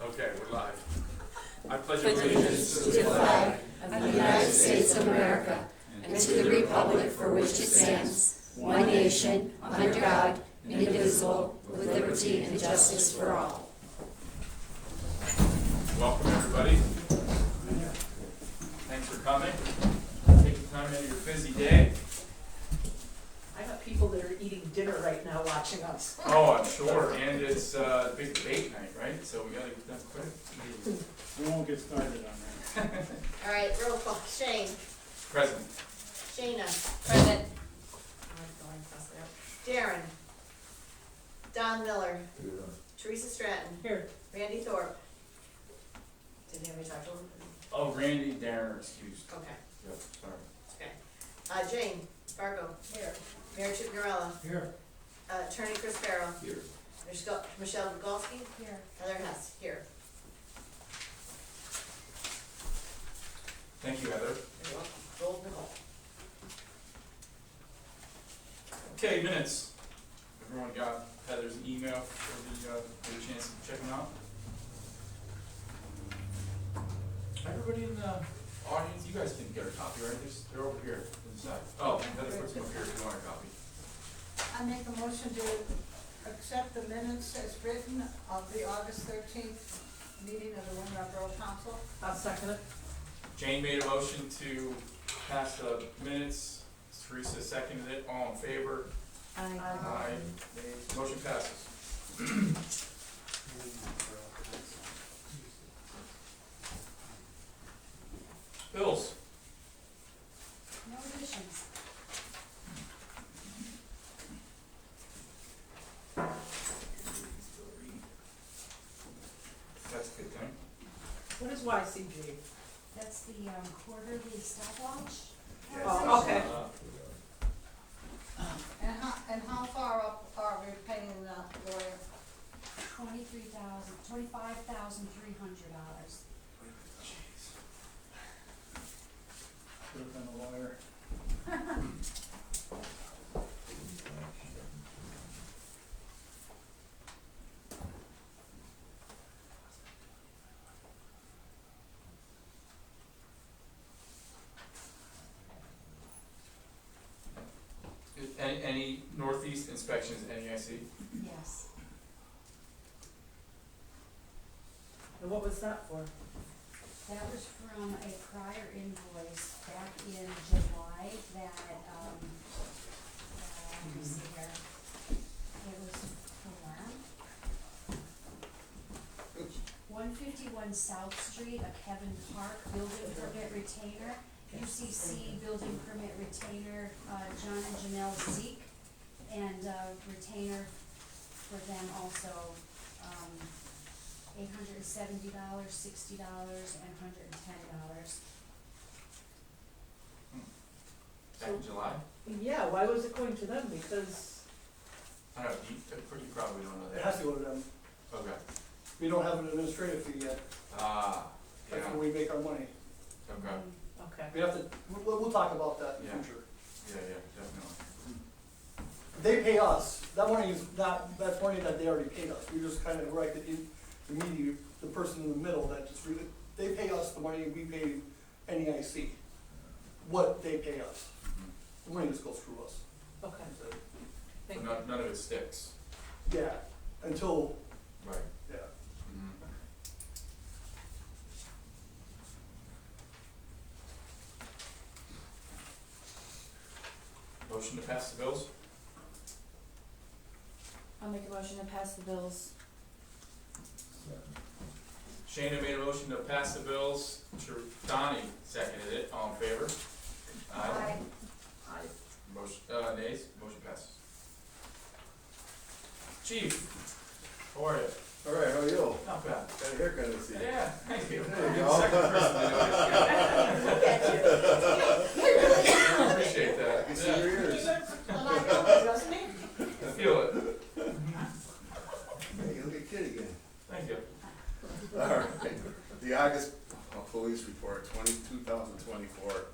Okay, we're live. I pledge allegiance to the flag of the United States of America and to the republic for which it stands, one nation, under God, indivisible, with liberty and justice for all. Welcome, everybody. Thanks for coming. Taking time out of your busy day. I got people that are eating dinner right now watching us. Oh, I'm sure. And it's big debate night, right? So we gotta get them quick. We won't get started on that. All right, roll call. Shane. Present. Shayna. Present. Darren. Don Miller. Teresa Stratton. Here. Randy Thorpe. Didn't have any talk to him? Oh, Randy, Darren are excused. Okay, Yep, sorry. okay. Jane Fargo. Here. Mary Chip Garella. Here. Attorney Chris Farrell. Here. Michelle Bugolski. Here. Heather Hess. Here. Thank you, Heather. You're welcome. Gold Nicole. Okay, minutes. Everyone got Heather's email for the chance to check them out? Everybody in the audience, you guys didn't get a copy, right? They're over here to the side. Oh, Heather puts them up here if you want a copy. I make a motion to accept the minutes as written of the August 13th meeting of the Waymart Borough Council. I'll second it. Jane made a motion to pass the minutes. Teresa seconded it. All in favor? Aye. Nays. Motion passes. Bills. No additions. That's a good thing. What is YCG? That's the quarterly stopwatch. Oh, okay. And how far up are we paying the lawyer? $25,300. Jeez. Should have been a lawyer. Any northeast inspections, NEIC? Yes. And what was that for? That was from a prior invoice back in July that, let me see here. It was for 151 South Street, a Kevin Park building permit retainer. UCC building permit retainer, John and Janelle Zeke, and retainer for them also, $870, $60, and $110. Back in July? Yeah, why was it going to them? Because, I don't know, you probably don't know It that. has to go to them. Okay. We don't have an administrative fee yet. Yeah. That's when we make our money. Okay. okay. We have to, we'll talk about that in the Yeah. future. Yeah, definitely. They pay us. That money is not, that's money that they already paid us. We just kind of write the media, the person in the middle that just really, they pay us the money, we pay NEIC. What they pay us. The money just goes through us. Okay. That's it. Thank So you. none of it sticks. Yeah, until, Right. yeah. Motion to pass the bills? I'll make a motion to pass the bills. Shana made a motion to pass the bills. Donnie seconded it. All in favor? Aye. Motion, nays? Motion passes. Chief, how are you? All right, how are you? Not bad. Got a haircut this evening. Yeah, thank you. There you You're go. the second person to do this. I appreciate that. I can see your ears. Doesn't he? I feel it. Hey, you look a kid again. Thank you. All right. The August police report, 2024.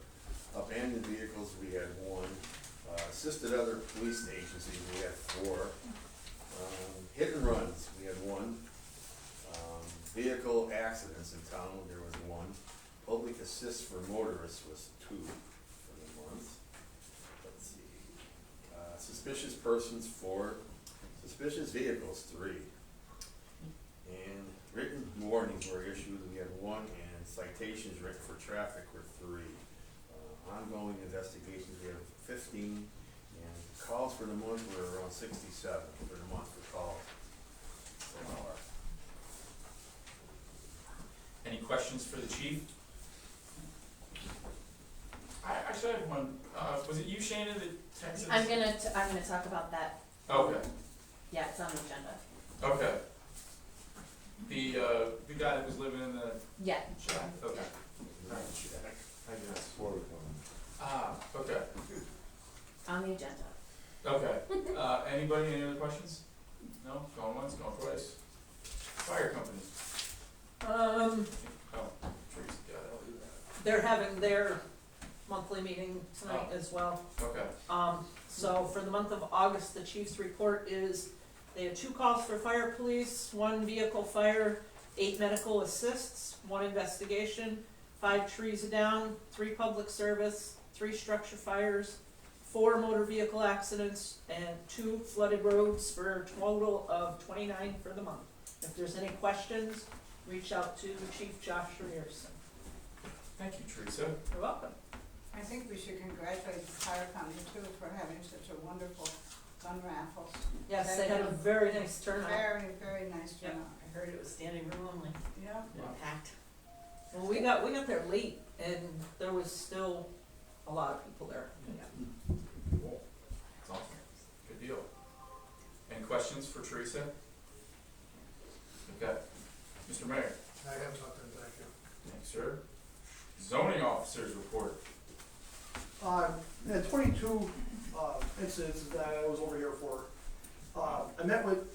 Abandoned vehicles, we had 1. Assisted other police agencies, we had 4. Hit and runs, we had 1. Vehicle accidents in town, there was 1. Public assist for motorists was 2 for the month. Let's see, suspicious persons 4, suspicious vehicles 3. And written warnings were issued, we had 1, and citations written for traffic were 3. Ongoing investigations, we have 15, and calls for the month were around 67 for the month for calls. So far. Any questions for the chief? I actually have one. Was it you, Shannon, that texted us? I'm gonna talk about that. Okay, Yeah, it's on the agenda. okay. The guy that was living in the Yeah. shack, okay. Alright, I guess. Okay, On the agenda. okay. Anybody, any other questions? No, going once, going twice. Fire company. Oh, Teresa, got it, I'll do that. They're having their monthly meeting tonight as well. Okay, So for the month of August, the chief's report is, they had 2 calls for fire police, 1 vehicle fire, 8 medical assists, 1 investigation, 5 trees down, 3 public service, 3 structure fires, 4 motor vehicle accidents, and 2 flooded roads for a total of 29 for the month. If there's any questions, reach out to Chief Josh Rearson. thank you, Teresa. You're welcome. I think we should congratulate the fire company too for having such a wonderful gun raffle. Yes, they had a very nice turnout. Very, very nice Yep. turnout. I heard it was standing room only. Yeah. Packed. Well, we got there late, and there was still a lot of people there. Cool. That's awesome. Good deal. Any questions for Teresa? Okay. Mr. Mayor? I have nothing, thank you. Thanks, sir. Zoning officers report. Yeah, 22 incidents that I was over here for. I met with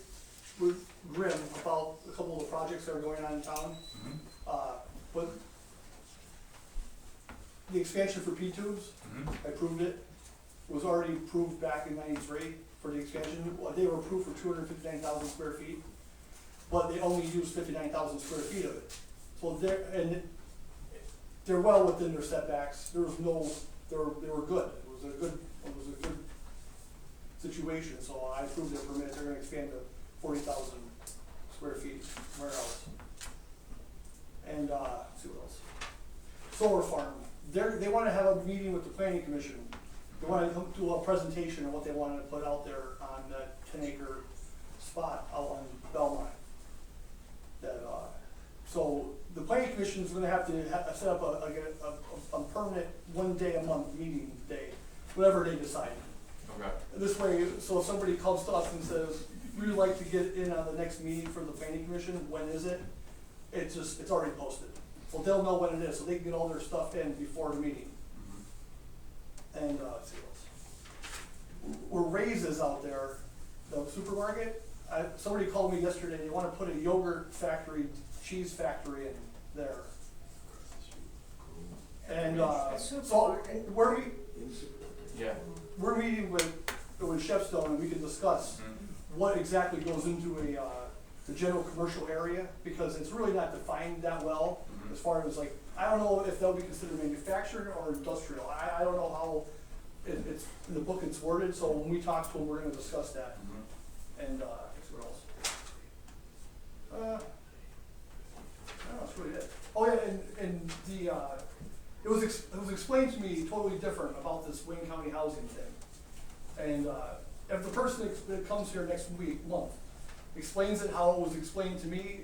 Grim about a couple of the projects that are going on in town. But the expansion for P-tubes, I approved it. It was already approved back in '93 for the expansion. Well, they were approved for 259,000 square feet, but they only used 59,000 square feet of it. So they're well within their setbacks. There was no, they were good. It was a good situation. So I approved their permit. They're going to expand to 40,000 square feet somewhere else. And let's see what else. Solar farm. They want to have a meeting with the planning commission. They want to do a presentation of what they want to put out there on that 10-acre spot out on Belmont. So the planning commission is going to have to set up a permanent 1 day a month meeting day, whatever they decide. Okay. This way, so if somebody comes to us and says, we would like to get in on the next meeting for the planning commission, when is it? It's already posted. So they'll know when it is, so they can get all their stuff in before the meeting. And, let's see what else. We're raises out there, the supermarket. Somebody called me yesterday, they wanna put a yogurt factory, cheese factory in there. And, so, we're meeting with Shepstone, and we can discuss what exactly goes into the general commercial area, because it's really not defined that well, as far as like, I don't know if that'll be considered manufacturing or industrial. I don't know how it's, in the book it's worded, so when we talk to them, we're gonna discuss that. And, what else? I don't know, that's really it. Oh yeah, and the, it was explained to me totally different about this Wayne County housing thing. And, if the person that comes here next month, explains it how it was explained to me,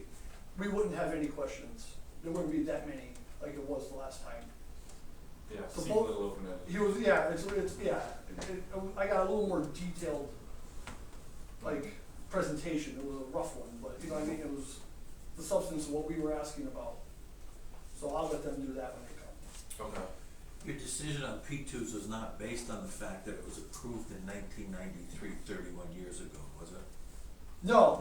we wouldn't have any questions. There wouldn't be that many like it was the last time. Yeah, So seemed a little open-ended. He was, yeah, I got a little more detailed, like, presentation. It was a rough one, but you know what I mean? It was the substance of what we were asking about. So I'll let them do that when they come. Okay. Your decision on P2s was not based on the fact that it was approved in 1993, 31 years ago, was it? No,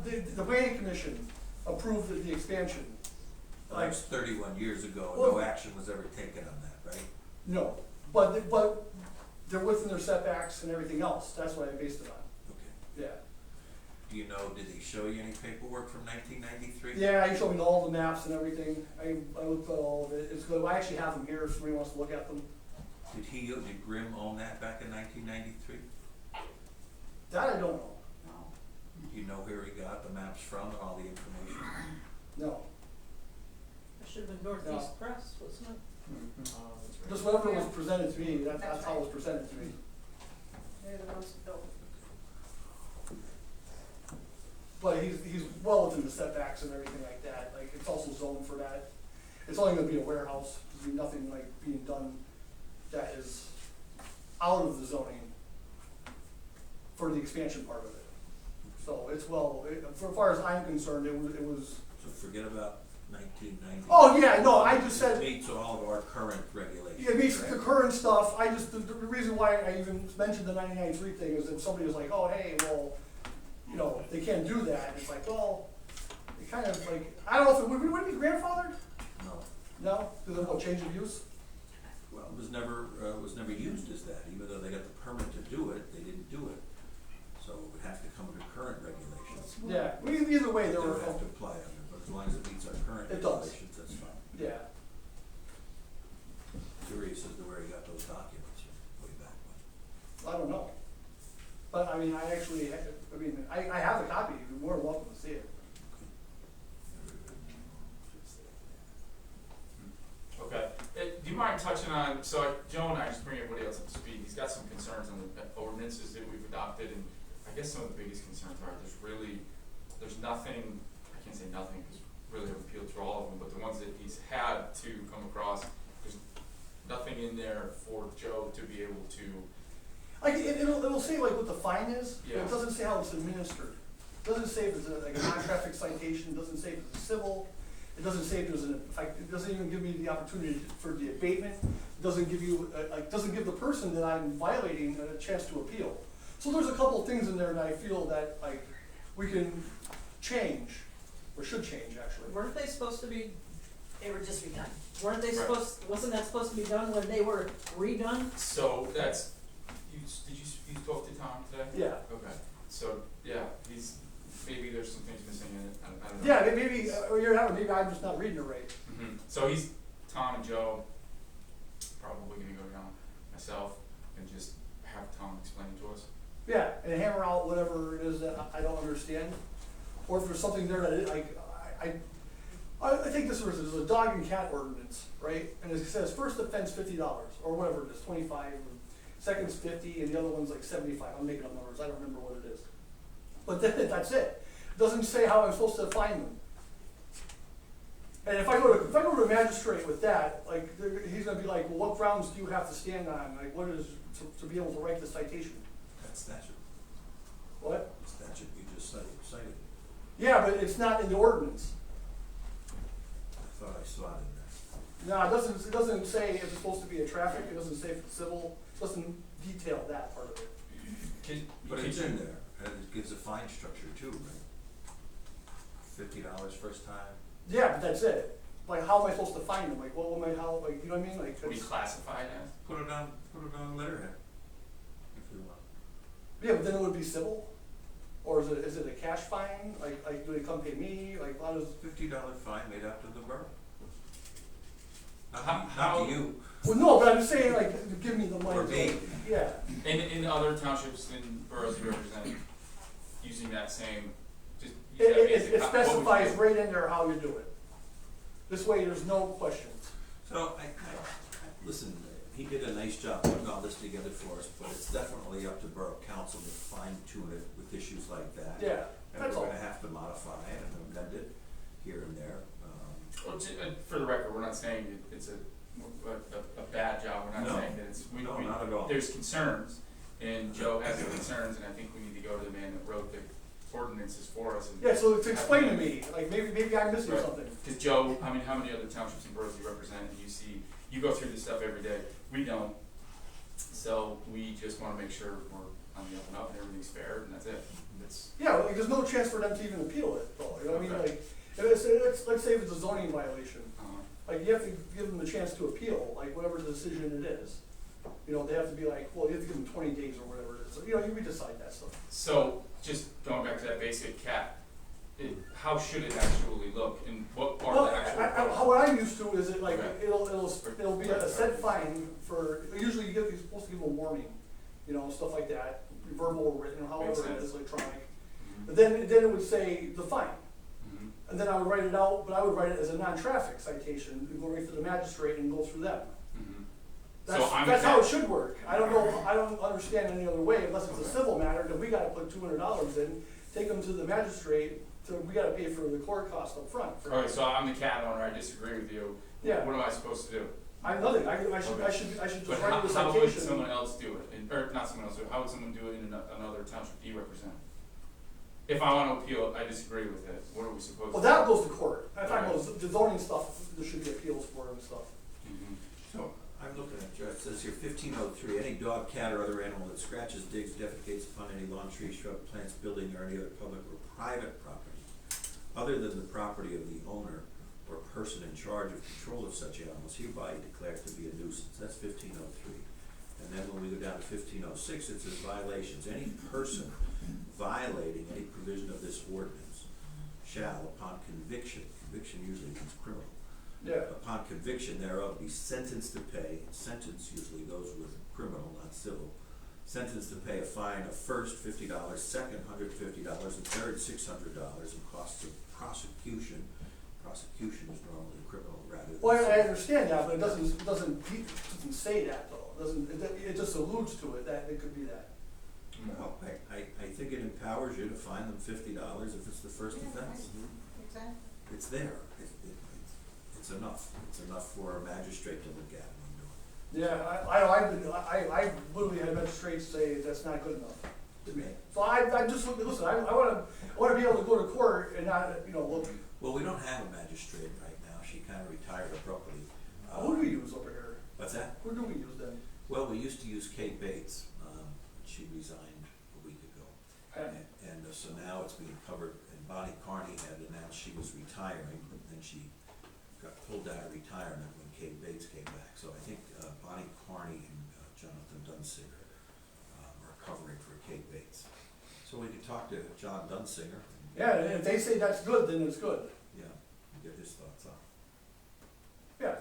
the planning commission approved the expansion. That was 31 years ago, Well, no action was ever taken on that, right? No, but they're within their setbacks and everything else. That's what I based it on. Okay. Yeah. Do you know, did he show you any paperwork from 1993? Yeah, he showed me all the maps and everything. I looked at all of it. It's good. I actually have them here if somebody wants to look at them. Did Grimm own that back in 1993? That I don't know. Do you know where he got the maps from and all the information? No. It should have been Northeast Press, wasn't it? Just whatever was presented to me, that's how it was presented to me. They're the ones that built. But he's well within the setbacks and everything like that. Like, it's also zoned for that. It's only gonna be a warehouse. There's be nothing like being done that is out of the zoning for the expansion part of it. So it's for as far as I'm concerned, it was. So forget about 1990. Oh, yeah, no, I just said. It meets all of our current regulations. Yeah, it meets the correct? current stuff. The reason why I even mentioned the 1993 thing is that somebody was like, oh, hey, well, you know, they can't do that. It's like, well, it kind of like, I don't know if it would it be grandfathered? No. No? Because of what, change of use? Well, it was never used as that. Even though they got the permit to do it, they didn't do it. So it would have to come under current regulations. Yeah, either way, They they were, would have to apply under, but as long as it meets our current It does. regulations, that's fine. yeah. Curious as to where he got those documents way back when. I don't know. But I mean, I have a copy. You're more than welcome to see it. Okay, do you mind touching on, so Joe and I, just bring everybody else up to speed, he's got some concerns on the ordinances that we've adopted, and I guess some of the biggest concerns are, there's nothing, I can't say nothing, because really I've appealed through all of them, but the ones that he's had to come across, there's nothing in there for Joe to be able to. Like, it'll say like what the fine is, but Yeah. it doesn't say how it's administered. It doesn't say if it's like a non-traffic citation, it doesn't say if it's a civil, it doesn't say if there's it doesn't even give me the opportunity for the abatement, it doesn't give you, doesn't give the person that I'm violating a chance to appeal. So there's a couple of things in there that I feel that like we can change, or should change actually. Weren't they supposed to be, They were just redone. weren't they Right. wasn't that supposed to be done when they were redone? So that's, you spoke to Tom today? Yeah. Okay, so, yeah, maybe there's some things missing in it, I don't know. Yeah, maybe, or maybe I'm just not reading it right. So Tom and Joe, probably gonna go down myself and just have Tom explain it to us. Yeah, and hammer out whatever it is that I don't understand, or if there's something there that I think there's a dog and cat ordinance, right? And it says first offense $50 or whatever it is, 25, and second's 50, and the other one's like 75. I'm making up numbers. I don't remember what it is. But that's it. It doesn't say how I'm supposed to find them. And if I go to a magistrate with that, like he's gonna be like, well, what grounds do you have to stand on? Like, what is to be able to write the citation? That statute, What? the statute you just cited. Yeah, but it's not in the ordinance. I thought I saw it in there. No, it doesn't say if it's supposed to be a traffic, it doesn't say if it's civil, it doesn't detail that part of it. But it's in there, and it gives a fine structure too, right? $50 first time. Yeah, but that's it. Like, how am I supposed to find them? Like, what am I, how, like, you know what I mean? Like, We it's, classify it as? Put it on letterhead, if you want. yeah, but then it would be civil? Or is it a cash fine? Like, do they come pay me? Like, how does, $50 fine made out to the borough. How- Not to you. well, no, but I'm just saying, like, give me the money. Or me. Yeah, In other townships and boroughs you represent, using that same, just use it, that it, basic. it what would you specifies do? right in there how you do it. This way, there's no questions. So, listen, he did a nice job putting all this together for us, but it's definitely up to Borough Council to fine tune it with issues like that. Yeah, And that's we're all. gonna have to modify it and amend it here and there. Well, for the record, we're not saying it's a bad job, we're not No. saying that it's, No, not at all. there's concerns, and Joe has the concerns, and I think we need to go to the man that wrote the ordinances for us. And Yeah, so to explain to me, like, maybe I'm missing Right. something. Because Joe, I mean, how many other townships and boroughs you represent, and you go through this stuff every day, we don't. So we just wanna make sure we're on the up and up and everything's fair, and that's it. Yeah, like, there's no chance for them to even appeal it, though, you know what I mean? Okay. Like, let's say if it's a zoning violation, like, you have to give them the chance to appeal, like, whatever the decision it is. You know, they have to be like, well, you have to give them 20 days or whatever it is, so, you know, you can decide that stuff. So, just going back to that basic cat, how should it actually look, and what are Well, the actual? what I'm used to is it like, Okay. it'll be a set fine for, usually you're supposed to give them a warning, you know, stuff like that, verbal or written, or however it sense. is, electronic. Mhm. But then it would say the fine, Mhm. and then I would write it out, but I would write it as a non-traffic citation, and go right to the magistrate and go through them. Mhm. That's, So I'm that's how it cat- should work. I don't know, I don't understand any other way, unless it's a civil matter, that we gotta put $200 in, take them to the magistrate, so we gotta pay for the court cost up front. Okay, so I'm the cat owner, I disagree with you. Yeah. What am I supposed to do? I'm nothing, I should Okay. just But write the how would citation. someone else do it? Or not someone else, how would someone do it in another township you represent? If I wanna appeal it, I disagree with it, what are we supposed to do? Well, that goes to court. I'm talking Okay. about the zoning stuff, there should be appeals for and stuff. Mhm. So, I'm looking at, it says here 1503, any dog, cat, or other animal that scratches, digs, defecates upon any lawn, tree, shrub, plants, building, or any other public or private property, other than the property of the owner or person in charge of control of such animals, hereby declared to be a nuisance. That's 1503. And then when we go down to 1506, it says violations. Any person violating any provision of this ordinance shall, upon conviction usually means criminal, Yeah. upon conviction thereof, be sentenced to pay, sentence usually goes with criminal, not civil, sentenced to pay a fine of first $50, second $150, and third $600, and costs of prosecution. Prosecution is normally criminal rather than Well, I civil. understand that, but it doesn't say that though. It just alludes to it, that it could be that. Well, I think it empowers you to fine them $50 if it's the first Yeah, offense. right. Exactly. It's there. It's enough. It's enough for a magistrate to look at when doing Yeah, I literally had magistrates say that's not good enough to me. So I just, listen, I wanna be able to go to court and not, you know, look, it. Well, we don't have a magistrate right now. She kind of retired abruptly. who do we use over here? What's that? Who do we use then? Well, we used to use Kate Bates. She resigned a week ago. And so now it's being covered, and Bonnie Carney had announced she was retiring, but then she got pulled out of retirement when Kate Bates came back. So I think Bonnie Carney and Jonathan Dunsinger are covering for Kate Bates. So we could talk to John Dunsinger. And, Yeah, and if they say that's good, then it's good. yeah, get his thoughts on it. Yeah.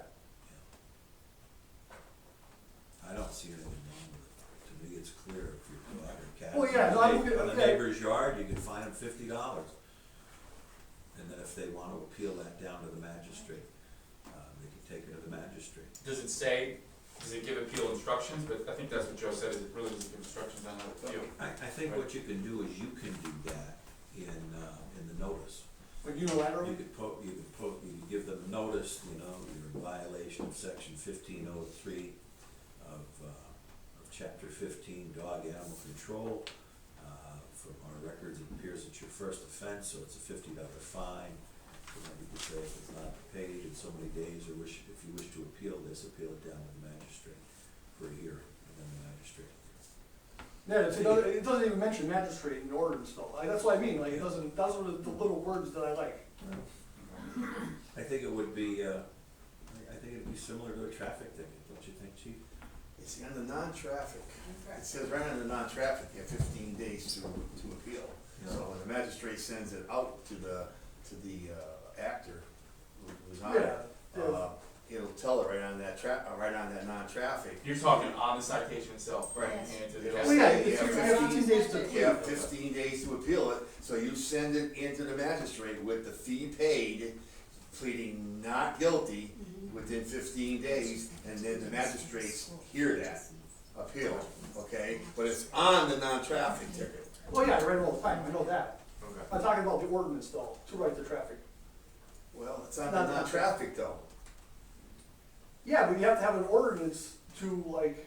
I don't see anything wrong with it. To me, it's clear if your dog or cat Well, yeah, is no, I'm looking- on a okay. neighbor's yard, you can fine them $50. And then if they want to appeal that down to the magistrate, they can take it to the magistrate. Does it give appeal instructions? But I think that's what Joe said, is it really doesn't give instructions on how to appeal. I think what you can do is you can do that in the notice. Like You unilaterally? could give them notice, you know, you're in violation of section 1503 of chapter 15, dog animal control. From our records, it appears it's your first offense, so it's a $50 fine. You know, you could say if it's not paid in so many days, or if you wish to appeal this, appeal it down to the magistrate for a hearing, and then the magistrate. Yeah, it doesn't even mention magistrate in the ordinance though. That's what I mean, like, it doesn't, those are the little words that I like. I think it would be, I think it'd be similar to a traffic ticket, don't you think, chief? It's on the non-traffic. It says right on the non-traffic, you have 15 days to appeal. So when the magistrate sends it out to the actor who's on it, Yeah. it'll tell it right on that non-traffic. You're talking on the citation itself, right? Yes. And to the It'll cat. Well, yeah, say you it's, have you have 15 15 days to You appeal. have 15 days to appeal it, so you send it into the magistrate with the fee paid, pleading not guilty within 15 days, and then the magistrates hear that appeal, okay? But it's on the non-traffic ticket. Well, yeah, I read it all the time, I know that. Okay. I'm talking about the ordinance though, to write the traffic. Well, it's on the non-traffic though. Yeah, but you have to have an ordinance to like,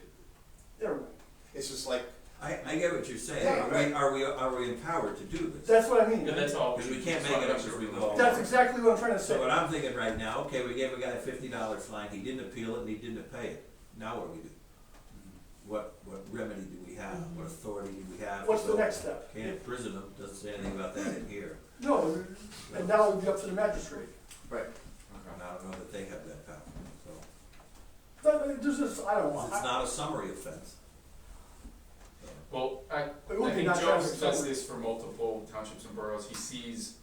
never mind. It's just like, I get what you're saying. Yeah, Are we empowered to do this? That's what I mean. Yeah, that's all. Because we can't make it up as we go. That's exactly what I'm trying to say. So what I'm thinking right now, okay, we gave a guy a $50 fine, he didn't appeal it and he didn't pay it. Now what do we do? What remedy do we have? What authority do we have? What's the next step? Can't prison him, doesn't say anything about that in here. No, and now it would be up to the magistrate. right, And I don't know that they have that power, so. But there's just, I don't know. It's not a summary offense. Well, I It would be think not Joe traffic does summary. this for multiple townships and boroughs, he sees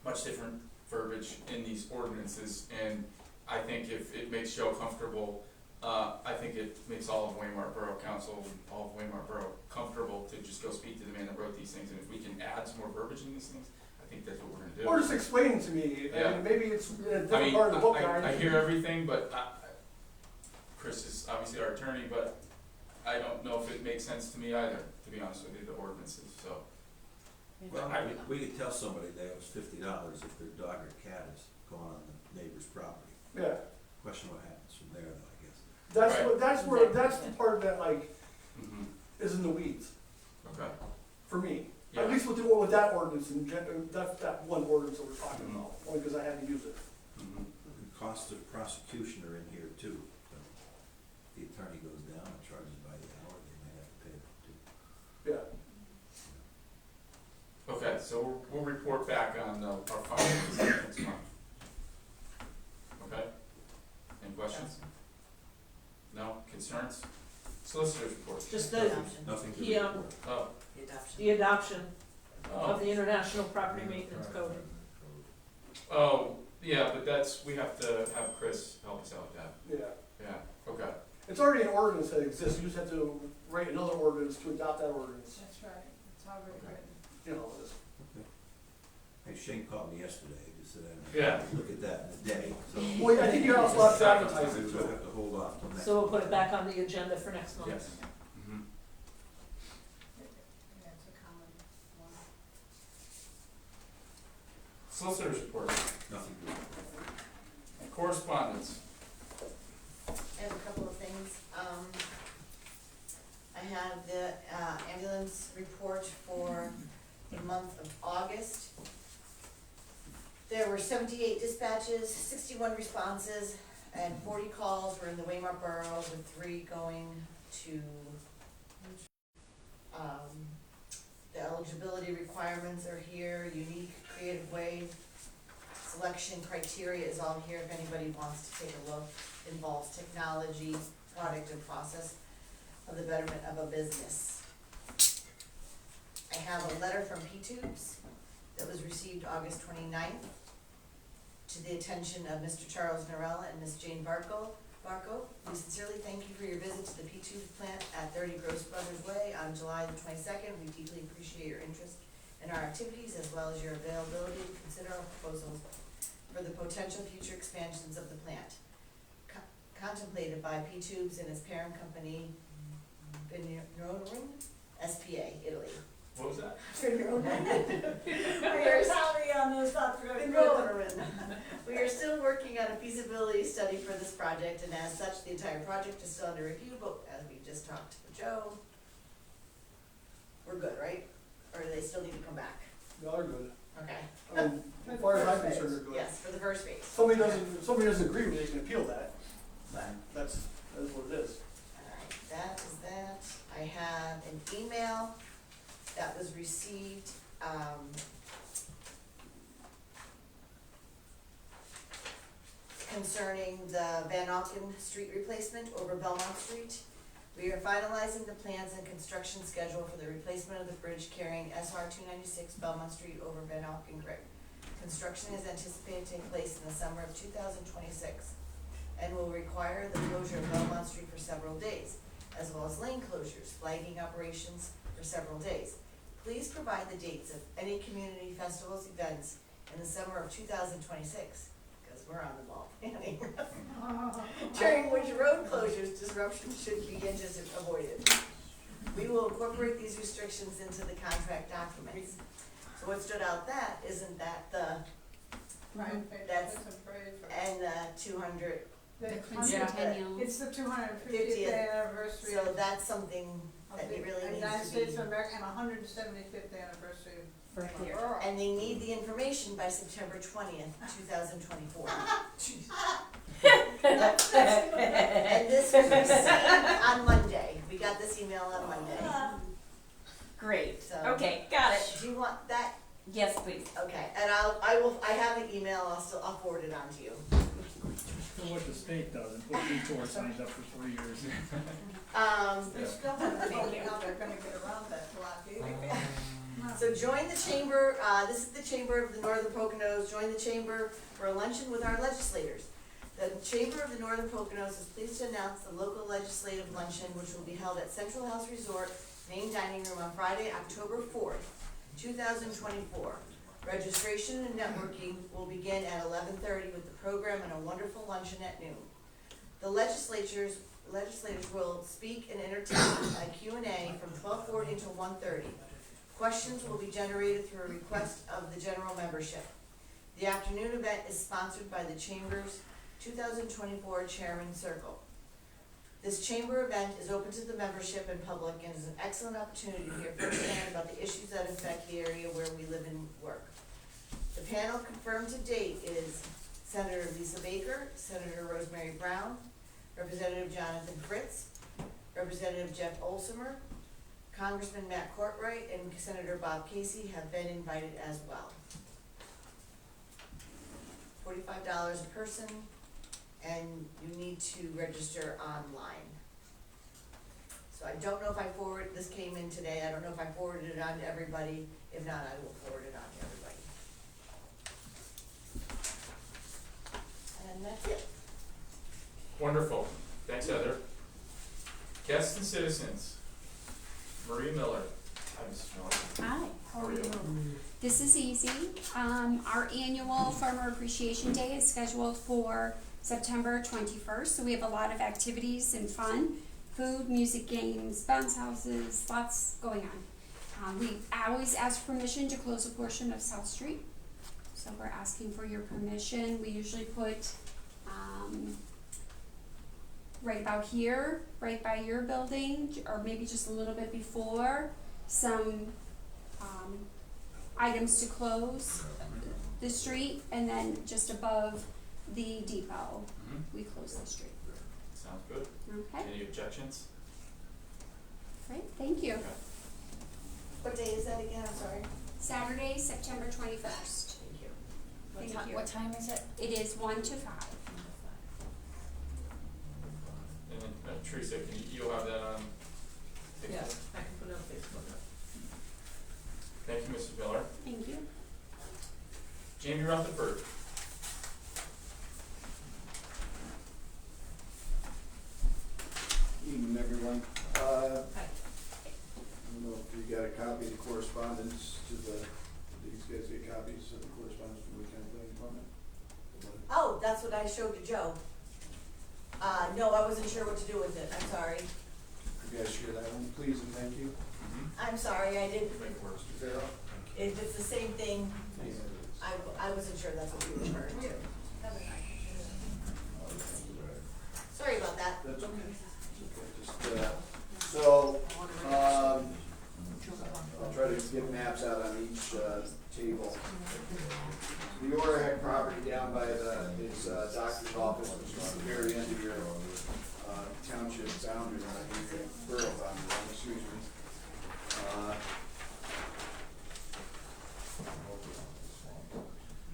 much different verbiage in these ordinances, and I think if it makes Joe comfortable, I think it makes all of Waymart Borough Council, and all of Waymart Borough comfortable to just go speak to the man that wrote these things, and if we can add some more verbiage in these things, I think that's what we're gonna do. Or just explain to me, Yeah. and maybe it's in a I different mean, part of the book. I hear everything, but Chris is obviously our attorney, but I don't know if it makes sense to me either, to be honest with you, the ordinances, so. Well, I- we could tell somebody they owe us $50 if their dog or cat is going on the neighbor's property. Yeah, Question what happens from there, though, I guess. that's Right. what, that's the part that like, Mhm. is in the weeds, Okay, for me. yeah. At least with that ordinance, and that one ordinance that we're talking about, only because I had to use it. Mhm. And costs of prosecution are in here too. So if the attorney goes down and charges by the hour, they may have to pay that too. Yeah. Okay, so we'll report back on our findings next month. Okay? Any questions? No? Concerns? Solicitors report. Just the, Nothing to He, report. Oh, The adoption. the adoption oh, of the International Property Maintenance Code. oh, yeah, but we have to have Chris help us out with that. Yeah. Yeah, okay. It's already an ordinance that exists, you just have to write another ordinance to adopt that ordinance, That's right, it's already Okay. written. you know, it's, Hey, Shane called me yesterday, just said, Yeah. look at that in a day, so. well, I think you also have to advertise We'll it too. have to hold off till next. So we'll put it back on the agenda for next month. Yes. Mhm. Yeah, it's a common one. Solicitors report. Nothing to report. Correspondence. I have a couple of things. I have the ambulance report for the month of August. There were 78 dispatches, 61 responses, and 40 calls were in the Waymart Borough, with 3 going to, the eligibility requirements are here, unique, creative way, selection criteria is all here if anybody wants to take a look. Involves technology, product, and process of the betterment of a business. I have a letter from P-Tubes that was received August 29th to the attention of Mr. Charles Norella and Ms. Jane Barco. We sincerely thank you for your visit to the P-Tubes plant at 30 Gross Brothers Way on July the 22nd. We deeply appreciate your interest in our activities as well as your availability to consider our proposals for the potential future expansions of the plant. Contemplated by P-Tubes and its parent company, Vigneron S.p.A., Italy. What was that? We are still working on a feasibility study for this project, and as such, the entire project is still under review, but as we just talked to Joe, we're good, right? Or do they still need to come back? Y'all are good. Okay. As far as I'm concerned, they're good. Yes, for the first phase. Somebody doesn't agree with it, they can appeal that. That's what it is. Alright, that is that. I have an email that was received, concerning the Van Auken Street replacement over Belmont Street. We are finalizing the plans and construction schedule for the replacement of the bridge carrying SR 296 Belmont Street over Van Auken Creek. Construction is anticipated to take place in the summer of 2026 and will require the closure of Belmont Street for several days, as well as lane closures, flagging operations for several days. Please provide the dates of any community festivals, events in the summer of 2026, because we're on the ball planning. During which road closures disruption should be avoided. We will incorporate these restrictions into the contract documents. So what stood out that, isn't that that's- a parade for. and 200, The Centennial. It's the 250th 50th. anniversary so of that's something that the it really United needs to States be. of America, and 175th anniversary of For here. Borough. And they need the information by September 20th, 2024. And this was received on Monday. We got this email on Monday. Great, So- okay, got it. Do you want that? Yes, please. Okay, and I have the email, I'll forward it on to you. careful what the state does and put detour signs up for 3 years. They still haven't told me how they're gonna get around that block either. So join the chamber, this is the Chamber of the Northern Poconos, join the chamber for a luncheon with our legislators. The Chamber of the Northern Poconos is pleased to announce the local legislative luncheon, which will be held at Central House Resort, main dining room on Friday, October 4th, 2024. Registration and networking will begin at 11:30 with the program and a wonderful luncheon at noon. The legislators will speak and entertain a Q&A from 12:40 to 1:30. Questions will be generated through a request of the general membership. The afternoon event is sponsored by the Chamber's 2024 Chairman Circle. This chamber event is open to the membership and public and is an excellent opportunity to hear firsthand about the issues that affect the area where we live and work. The panel confirmed to date is Senator Lisa Baker, Senator Rosemary Brown, Representative Jonathan Fritz, Representative Jeff Olsemer, Congressman Matt Courtwright, and Senator Bob Casey have been invited as well. $45 a person, and you need to register online. So I don't know if this came in today, I don't know if I forwarded it on to everybody. If not, I will forward it on to everybody. And that's it. Wonderful. Thanks, Heather. Guests and citizens. Maria Miller. Hi, Mrs. Miller. Hi, How are you? This is easy. Our annual Farmer Appreciation Day is scheduled for September 21st, so we have a lot of activities and fun, food, music, games, bounce houses, lots going on. We always ask permission to close a portion of South Street, so we're asking for your permission. We usually put right about here, right by your building, or maybe just a little bit before, some items to close the street, and then just above the depot, we close the street. Sounds good. Okay, Any objections? great, thank you. Okay. What day is that again? I'm sorry. Saturday, September 21st. Thank you. Thank you. What time is it? It is 1 to 5. And then Teresa, you'll have that on Facebook? Yes, I can put it on Facebook. Thank you, Mrs. Miller. Thank you. Jamie Rutherford. Evening, everyone. Hi. I don't know if you got a copy of the correspondence to the, did these guys get copies of the correspondence from the county planning department? Oh, that's what I showed to Joe. No, I wasn't sure what to do with it. I'm sorry. Could you guys share that one, please, and thank you. I'm sorry, I didn't. Mr. Farrell? If it's the same thing, I wasn't sure that's what you were referring to. Sorry about that. That's okay. So, I'll try to get maps out on each, table. The Orahead property down by his doctor's office, which is the very end of your, township boundary line, your borough boundary line, excuse me.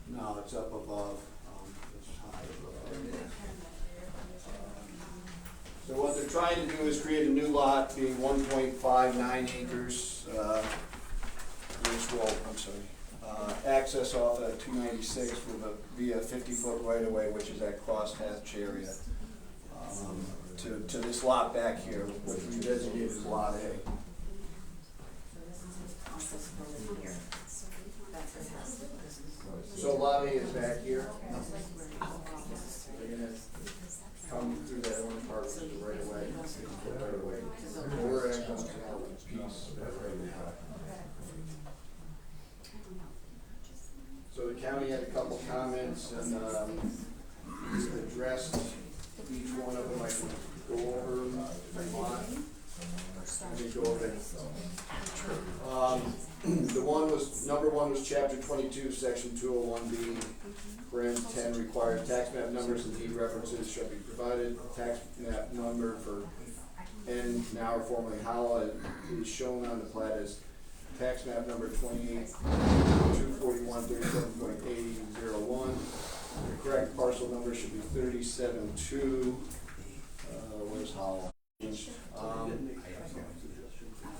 No, it's up above, it's high above. So what they're trying to do is create a new lot being 1.59 acres, which will, access off of 296 via 50-foot right-of-way, which is that crosshatch area, to this lot back here, which we designated as Lot A. So Lot A is back here. They're gonna come through that orange part, which is the right-of-way, 50-foot right-of-way. We're at a piece of that right now. So the county had a couple comments and addressed each one of them. I can go over if I want. Let me go over it. Number one was chapter 22, section 201B, parent 10 required tax map numbers and deed references shall be provided. Tax map number for N, now or formerly Howell, is shown on the plat as tax map number 28-241-37.801. The correct parcel number should be 372, where's Howell?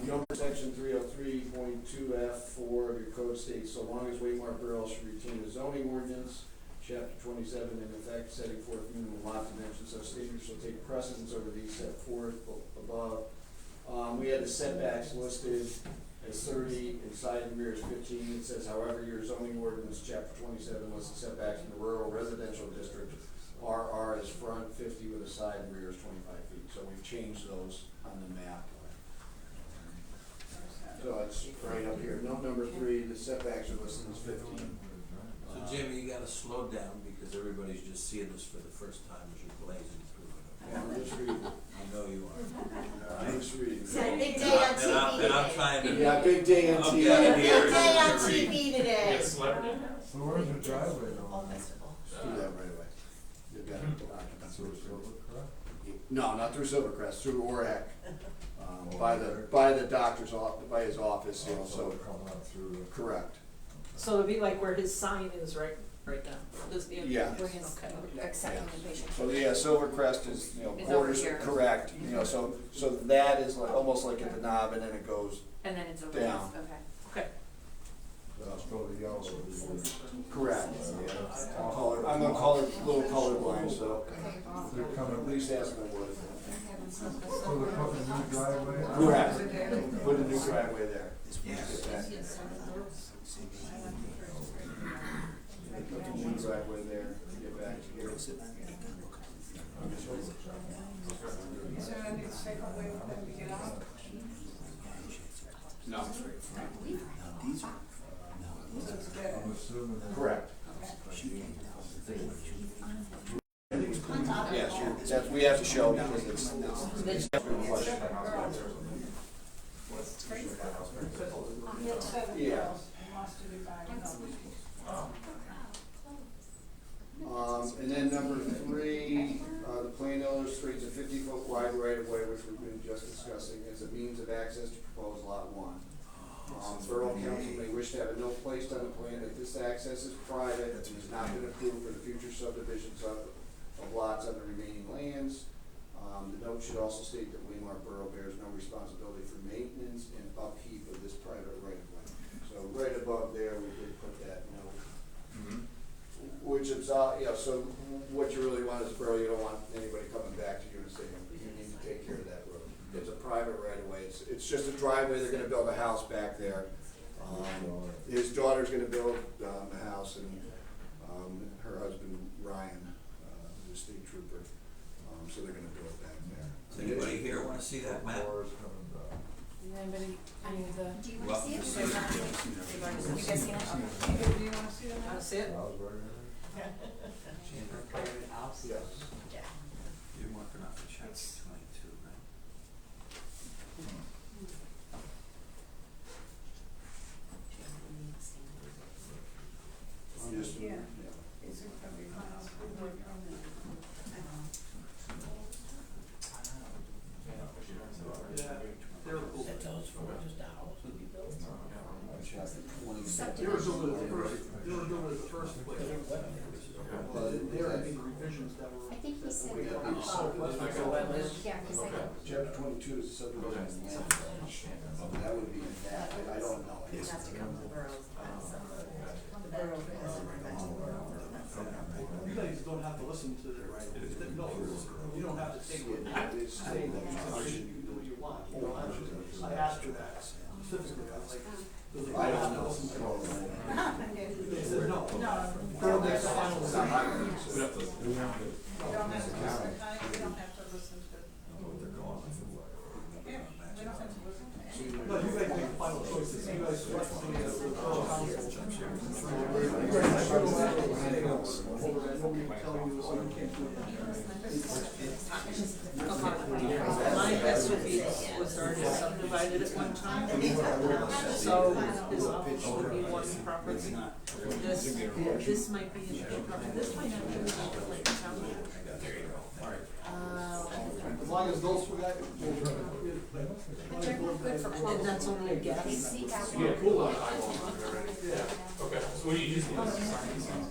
Number section 303.2F4 of your code states, so long as Waymart Borough should retain a zoning ordinance, chapter 27, in effect setting forth minimum lot dimensions, such standards shall take precedence over these set forth above. We had the setbacks listed as 30 and side and rear is 15. It says, however, your zoning ordinance, chapter 27, lists the setbacks in the rural residential district. RR is front 50 with a side and rear is 25 feet. So we've changed those on the map. So it's right up here. Note number 3, the setbacks are listed as 15. So Jimmy, you gotta slow down because everybody's just seeing this for the first time as you're blazing through it. I'm just reading. I know you are. I'm just reading. It's a big day on TV And I'm today. trying to. Yeah, big day on I'm TV. getting Big here. day on to read. TV today. Get a celebrity in there? So where's the driveway though? All festival. Do that right away. You've got it. So it's over, correct? No, not through Silvercrest, through Orac. By the doctor's office, by his office, you know, so, Coming out through. correct. So it'd be like where his sign is right now, this, the. Yeah. Where his accepting the patient. So, yeah, Silvercrest is, you know, Is quarters, over here. correct, you know, so that is like, almost like at the knob and then it goes, And then it's over Down. this, okay. Okay. That's probably yellow. correct. Color, I'm a little colorblind, so They're at coming, least ask them what. so they're putting a new driveway? Correct. Put a new driveway there. Yeah. Get that. Put a new driveway there, get back to here. Is there any second way for them to get out? No. It's dead. I'm assuming. Correct. Yes, that's, we have to show because it's a good question. He had 7 Yeah. girls and wants to divide it up. And then number 3, the plan illustrates a 50-foot wide right-of-way, which we've been just discussing, as a means of access to proposed lot 1. Borough Council may wish to have a note placed on the plan that this access is private and has not been approved for the future subdivisions of lots on the remaining lands. The note should also state that Waymart Borough bears no responsibility for maintenance and upkeep of this private right-of-way. So right above there, we did put that note. Which is, you know, so what you really want is, borough, you don't want anybody coming back to you and saying, you need to take care of that road. It's a private right-of-way, it's just a driveway, they're gonna build a house back there. His daughter's gonna build, a house, and, her husband, Ryan, is a state trooper, so they're gonna build it back there. Does anybody here wanna see that map? Cars coming back. Anybody, any of the, Do you Well, want to see it? this You is- guys seen it? Okay. Do you wanna see them? wanna see it? I was right here. Yes. You're marking off the chapter 22, right? I'm just, Yeah. Is it gonna be final approval or permanent? They were building it the first place. Well, there, I think, revisions that were. I think he said. We have these. Yeah, cause I got. Chapter 22 is the subdivision. That would be that, I don't know. It has to come to the borough's, the borough has to come back to the borough. You guys don't have to listen to the, no, you don't have to take it. It's saying that You can do what you want, you know, I asked her that specifically, I was like, I don't know. they said no. No, Borough makes the final It's not my decision. meeting, so- you don't have to listen, you don't have to listen to, They're going off of what? yeah, we don't have to listen to anything. No, you guys make the final choices, you guys represent the borough council. Nobody can tell you, oh, you can't do my guess would be was already subdivided at one time. So his office would be one property. This might be his other property, this might not be his other, like, town. As long as those two guys. But they're not good for And that's only a guess. Yeah, cool. Yeah, okay, so what do you just need us to sign these things?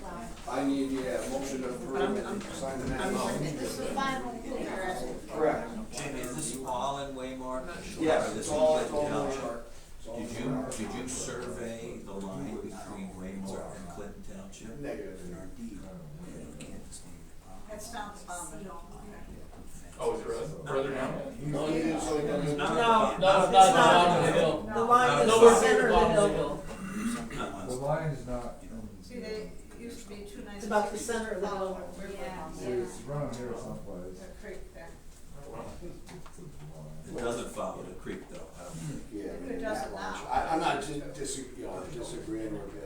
I need, yeah, motion to approve and sign the map. This is the final thing you're asking. Correct. Jamie, is this all in Waymart? Yes, Or this it's is all, Clinton it's all Township? Waymart. It's all Did you survey the line between Waymart and Clinton Township? Negative. That's down the bottom. Oh, is it really? Further down? No, you didn't, so you It's didn't. not No, the- no, it's it's not not. the hill. The line is Nowhere the near center the of the bottom hill. The line's not, See, they used to be 296. It's about the center of the hill. Yeah. it's running here someplace. The creek there. It doesn't follow the creek though. Yeah. It doesn't now. I'm not disagreeing with you,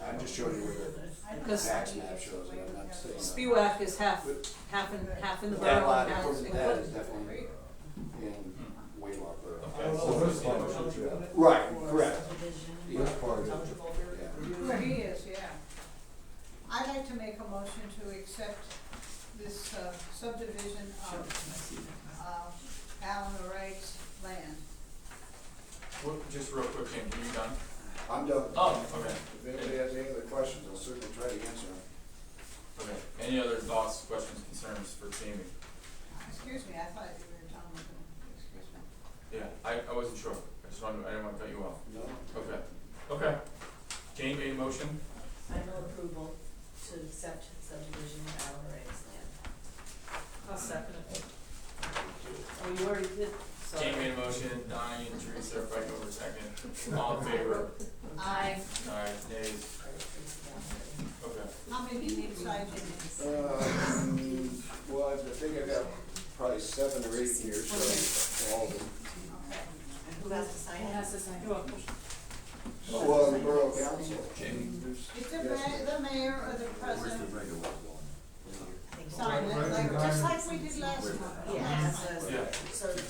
I'm just showing you where the Because tax map shows it, I'm not saying. Spiewak is half in the That borough lot, and half in that is Clinton. definitely in Waymart Borough. Okay. So this part is, yeah, Right, correct. this part is. Yeah. Where he is, yeah. I'd like to make a motion to accept this subdivision of Alan Wright's land. What, just real quick, James, are you done? I'm done. Oh, okay. If anybody has any other questions, I'll certainly try to answer them. Okay. Any other thoughts, questions, concerns for Jamie? Excuse me, I thought you were done with them. Excuse me. Yeah, I wasn't sure. I just wanted, I didn't want to cut you off. No? Okay. Okay. Jane made a motion. Final approval to accept subdivision of Alan Ray's land. I'll second it. Oh, you already did, so. Jane made a motion, Donnie and Teresa are fighting over a second. All in favor? Aye. Aye, nays. Okay. How many do you need beside you? Well, I think I've got probably 7 or 8 here, so all of them. Okay. And who has to sign it? Who has to sign You're welcome. Well, the borough council. Jamie, It's the mayor or the where's the president right of way sign it, Right like, behind- just like we did last time. Yeah, it says, Yeah. so you need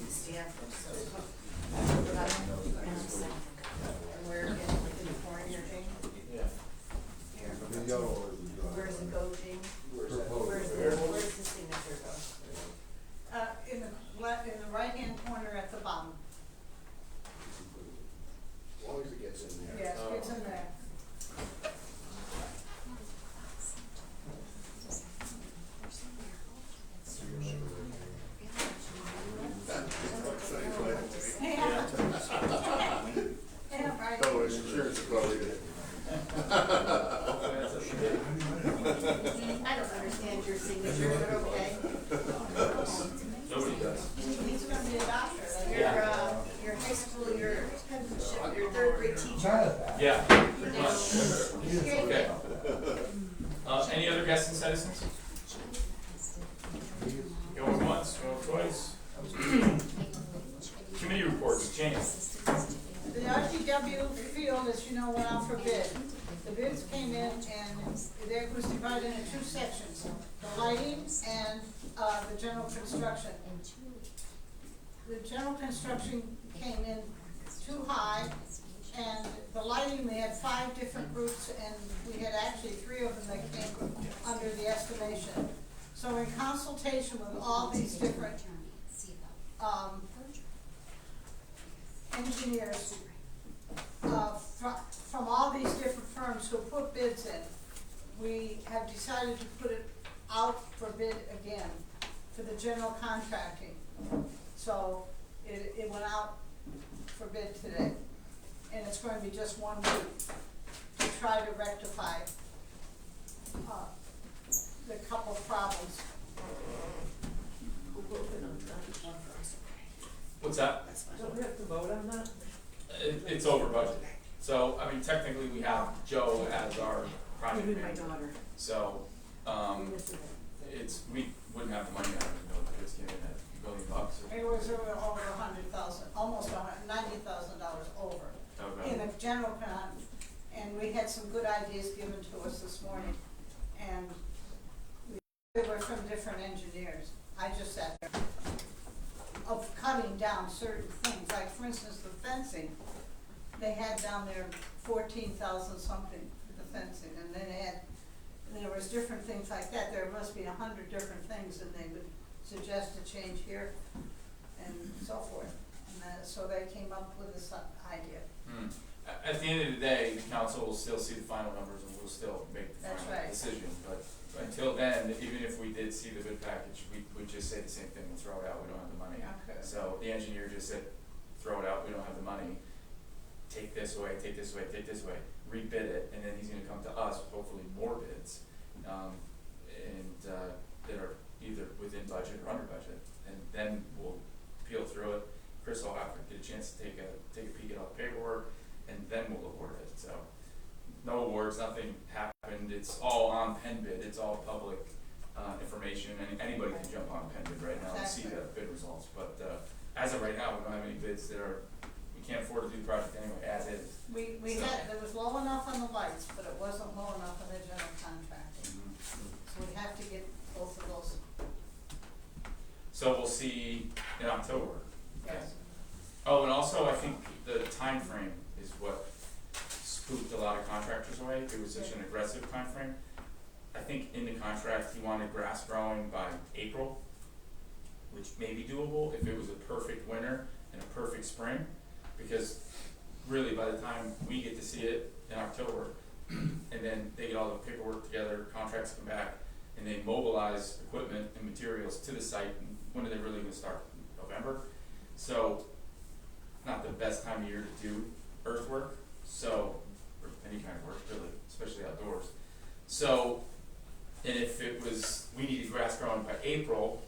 to stand for, so. And where, in the corner here, Jane? Yeah. Here. The yellow is the Where does it go, Jane? Where's that? proposed. Where's the signature go? In the right-hand corner at the bottom. As long as it gets in there. Yes, it's in there. Yeah. Yeah, right. Oh, it's insurance probably did. I don't understand your signature, but okay. Nobody does. He's gonna be a doctor. Like, Your high school, your apprenticeship, your third grade teacher. Jonathan. Yeah, pretty much. Great. Okay. Any other guests and citizens? Going once, going twice. Committee reports, James. The RTW field, as you know, went out for bid. The bids came in and it was divided into 2 sections, the lighting and, the general construction. The general construction came in too high, and the lighting, we had 5 different groups, and we had actually 3 of them that came under the estimation. So in consultation with all these different, engineers, from all these different firms who put bids in, we have decided to put it out for bid again for the general contracting. So it went out for bid today, and it's going to be just 1 week to try to rectify the couple of problems. What's that? Don't we have to vote on that? It's over budget. So, I mean, technically, we have Joe as our project Maybe my manager. daughter. So, we wouldn't have the money out of it, no, because came in at $1 billion or. It was over $100,000, almost $90,000 over. Okay. In the general con, and we had some good ideas given to us this morning, and they were from different engineers. I just sat there, of cutting down certain things, like for instance, the fencing. They had down there 14,000 something for the fencing, and then there was different things like that. There must be 100 different things, and they would suggest a change here, and so forth. And so they came up with this idea. At the end of the day, the council will still see the final numbers and we'll still make until then, even if we did see the bid package, we'd just say the same thing, we'll throw it out, we don't have the money. Okay. So the engineer just said, throw it out, we don't have the money, take this away, take this away, take this away, rebid it, and then he's gonna come to us with hopefully more bids, that are either within budget or under budget, and then we'll peel through it. Chris will have to get a chance to take a peek at all the paperwork, and then we'll award it, so. No awards, nothing happened, it's all on PennBid, it's all public, information, and anybody can jump on PennBid right now and see the bid results, but, as of right now, we don't have any bids that are, we can't afford to do the project anyway, as is. We So- had, it was low enough on the lights, but it wasn't low enough on the general contracting. So we have to get both of those, So we'll see in October. yes. Oh, and also I think the time frame is what spooked a lot of contractors away. It was such an aggressive time frame. I think in the contract, he wanted grass growing by April, which may be doable if it was a perfect winter and a perfect spring. Because really, by the time we get to see it in October, and then they get all the paperwork together, contracts come back, and they mobilize equipment and materials to the site, and when are they really gonna start? November? So, not the best time of year to do earthwork, so, or any kind of work really, especially outdoors. So, and if it was, we needed grass growing by April,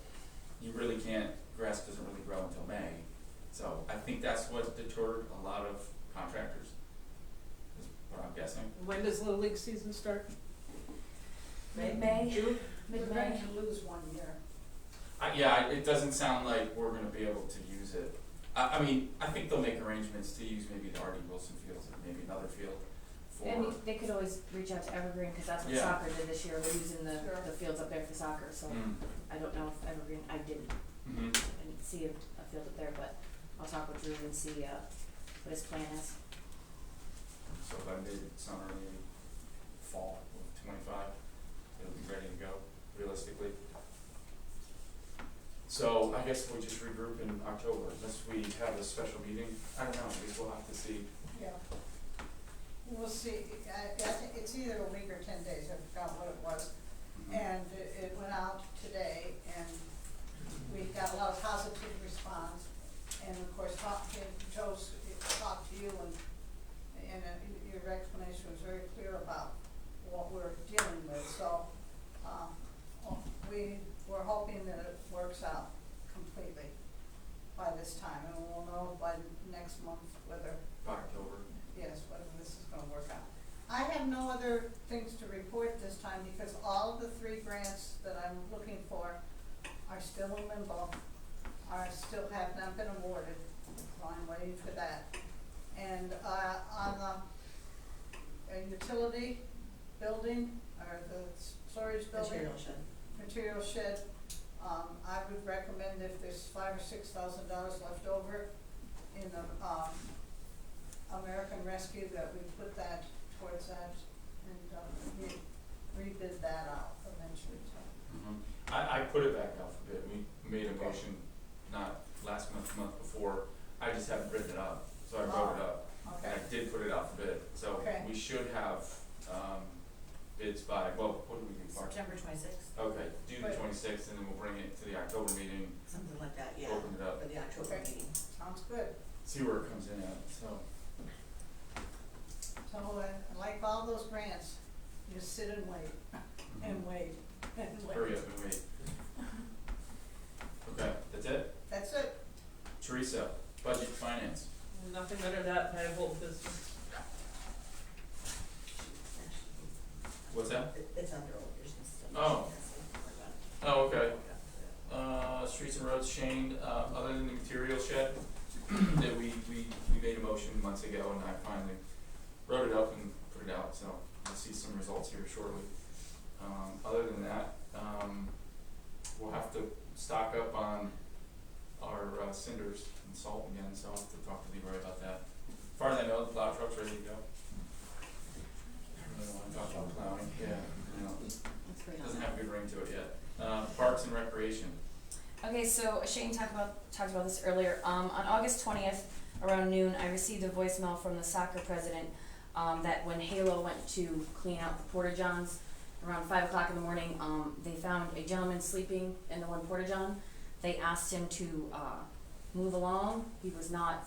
you really can't, grass doesn't really grow until May. So I think that's what deterred a lot of contractors, is what I'm guessing. When does Little League season start? Mid-May, June? We're mid-May. going to lose 1 year. It doesn't sound like we're gonna be able to use it. I mean, I think they'll make arrangements to use maybe the R.D. Wilson fields and maybe another field for. And they could always reach out to Evergreen, cause that's what Yeah. soccer did this year, we're using Sure. the fields up there for soccer, so I don't know if Evergreen, I didn't see a field up there, but I'll talk with Drew and see, what his plan is. So by mid-summer, maybe fall of 25, it'll be ready to go, realistically. So I guess we'll just regroup in October, unless we have a special meeting. I don't know, I guess we'll have to see. Yeah. We'll see, I think it's either a week or 10 days, I forgot what it was. And it went out today, and we got a lot of positive response. And of course, Joe's talked to you, and your explanation was very clear about what we're dealing with. So, we're hoping that it works out completely by this time, and we'll know by next month whether, By October. yes, whether this is gonna work out. I have no other things to report this time because all of the 3 grants that I'm looking for are still in limbo, still have not been awarded, so I'm waiting for that. And, on the utility building, or the storage building. Material shed, I would recommend if there's $5,000 or $6,000 left over in the, American Rescue, that we put that towards that and, rebid that out eventually, so. I put it back out for bid. We made a motion, not last month, the month before. I just haven't written it up, so I wrote it up. And Okay, I did put it out for bid, so Okay. we should have, bids by, well, what do we do, March? September 26th, Okay, do the Right. 26th, and then we'll bring it to the October meeting, something like that, open it up, for the October Okay. meeting. sounds good. see where it comes in at, so. So, like all those grants, you just sit and wait, and wait, and wait. Hurry up and wait. Okay, that's it? That's it. Teresa, budget finance. Nothing under that, I have old business. What's that? It's under old business. Oh. Oh, okay. Streets and roads, Shane, other than the material shed, that we made a motion months ago, and I finally wrote it up and put it out, so we'll see some results here shortly. Other than that, we'll have to stock up on our cinders and salt again, so I'll have to talk to Leroy about that. As far as I know, the plow truck's ready to go. I don't wanna talk about plowing, yeah, you know, That's great. doesn't have a good ring to it yet. Parks and Recreation. Okay, so Shane talked about this earlier. On August 20th, around noon, I received a voicemail from the soccer president that when Halo went to clean out the porta-johns, around 5 o'clock in the morning, they found a gentleman sleeping in the one porta-john. They asked him to, move along. He was not,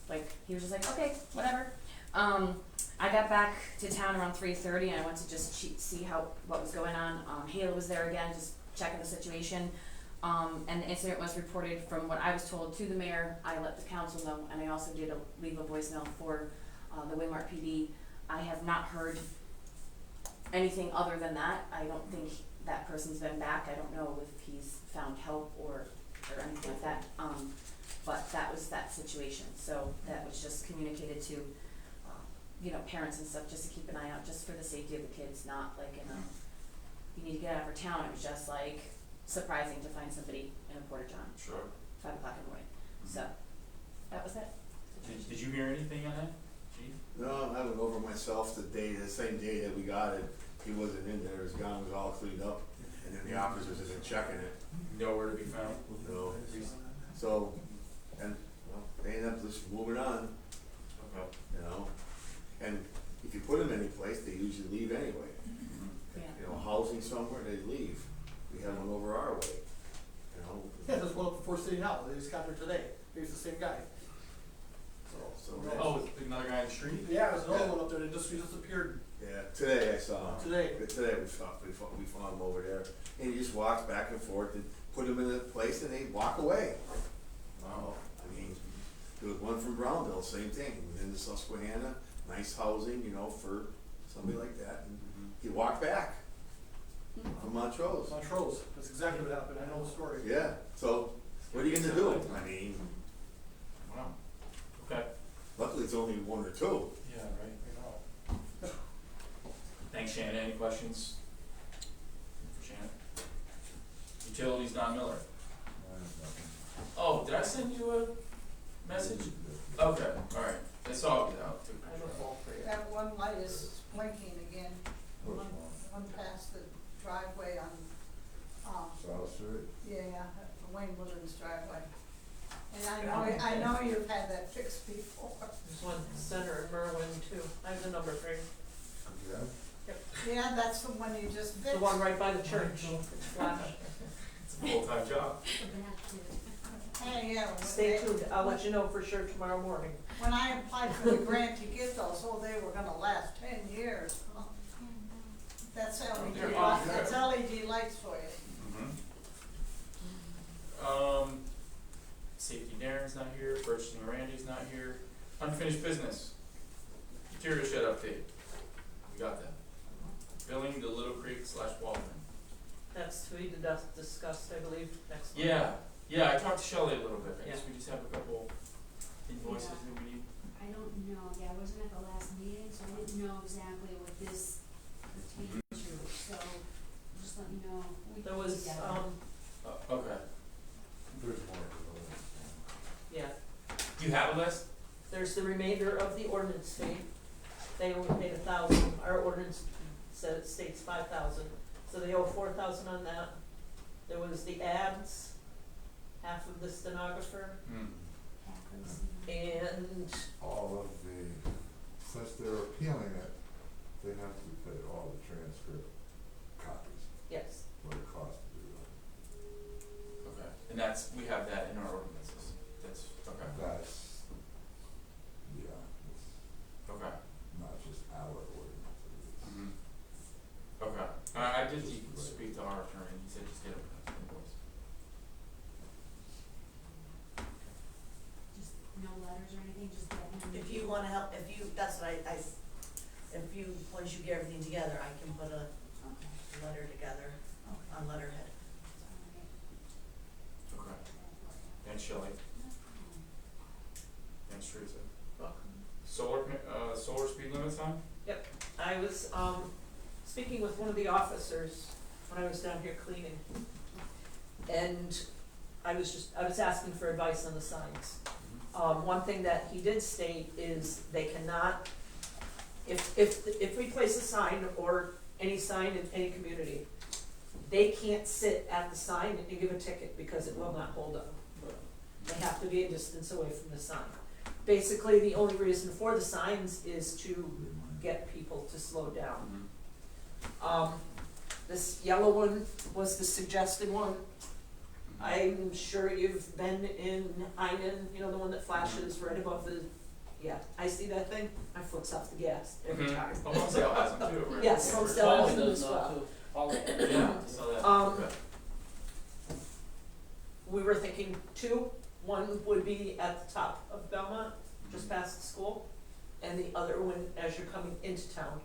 like, he was just like, okay, whatever. I got back to town around 3:30 and I went to just see what was going on. Hayla was there again, just checking the situation. And the incident was reported from what I was told to the mayor. I let the council know, and I also did leave a voicemail for, the Waymart PD. I have not heard anything other than that. I don't think that person's been back. I don't know if he's found help or anything like that. But that was that situation. So that was just communicated to, parents and stuff, just to keep an eye out, just for the safety of the kids, not like you need to get out of our town. It was just like surprising to find somebody in a porta-john. Sure. 5 o'clock in the morning. So, that was it. Did you hear anything on that, Chief? No, I went over myself the same day that we got it. He wasn't in there, his gun was all cleaned up, and then the officers have been checking it. Nowhere to be found? No. So, and, well, they end up just moving on, Okay. And if you put them any place, they usually leave anyway. Yeah. Housing somewhere, they leave. We have one over our way, Yeah, there's one up before City Hall, they just got there today, he's the same guy. So, Oh, another guy in the street? Yeah, there's another one up there, he just appeared yeah, today I saw him. today. Today we found him over there, and he just walks back and forth and put him in a place and they walk away. Wow. I mean, there was one from Brownville, same thing, within the Susquehanna, nice housing, for somebody like that, and he walked back from Montrose. Montrose, that's exactly what happened, I know the story. Yeah, so what are you gonna do? I mean, Wow. Okay. luckily it's only one or two. Yeah, right. Thanks, Shannon. Any questions for Shannon? Utilities, Don Miller. Oh, did I send you a message? Okay, alright. I saw it out. I have a fault for you. That one light is blinking again, one past the driveway on, South Street? yeah, Wayne Woodland's driveway. And I know you've had that fixed before. There's one center in Merwin too. I have the number for you. Yeah. Yeah, that's the one you just fixed. The one right by the church. It's flash. It's a full-time job. Hey, yeah. Stay tuned. I'll let you know for sure tomorrow morning. When I applied for the grant to get those, they were gonna last 10 years. That's They're LED, awesome. that's LED lights for you. Safety Darren's not here, purchasing Randy's not here. Unfinished business. Material shed update. We got that. Billing the Little Creek / Walton. That's to be discussed, I believe, next month. Yeah, I talked to Shelley a little bit. I guess Yeah. we just have a couple invoices that we need. I don't know, I wasn't at the last meeting, so I didn't know exactly what this pertained to, so just let me know. We There can was, take that out. Okay. There's more. yeah, Do you have a list? there's the remainder of the ordinance fee. They only paid 1,000. Our ordinance states 5,000, so they owe 4,000 on that. There was the ads, half of the stenographer, and All of the, since they're appealing it, they have to pay all the transcript copies, yes, what it costs to do that. Okay. And we have that in our ordinances. That's, okay. That's, yeah, it's Okay. not just our ordinance, it's Okay. I did speak to our attorney. He said just get it with invoice. Just no letters or anything, just get him. If you wanna help, that's what once you get everything together, I can put a Okay, letter together okay. on letterhead. Alright. Okay. Thanks, Shelley. Thanks, Teresa. welcome. Solar speed limit sign? I was, speaking with one of the officers when I was down here cleaning. And I was asking for advice on the signs. One thing that he did state is they cannot, if we place a sign or any sign in any community, they can't sit at the sign and give a ticket because it will not hold up. They have to be a distance away from the sign. Basically, the only reason for the signs is to get people to slow down. This yellow one was the suggested one. I'm sure you've been in Einen, you know, the one that flashes right above the, yeah, I see that thing, my foot's off the gas every time. Oh, Honesdale has them too, right? Yes, Honesdale has them as well. Yeah, I saw that. Okay. We were thinking two, one would be at the top of Belmont, just past the school, and the other one as you're coming into town.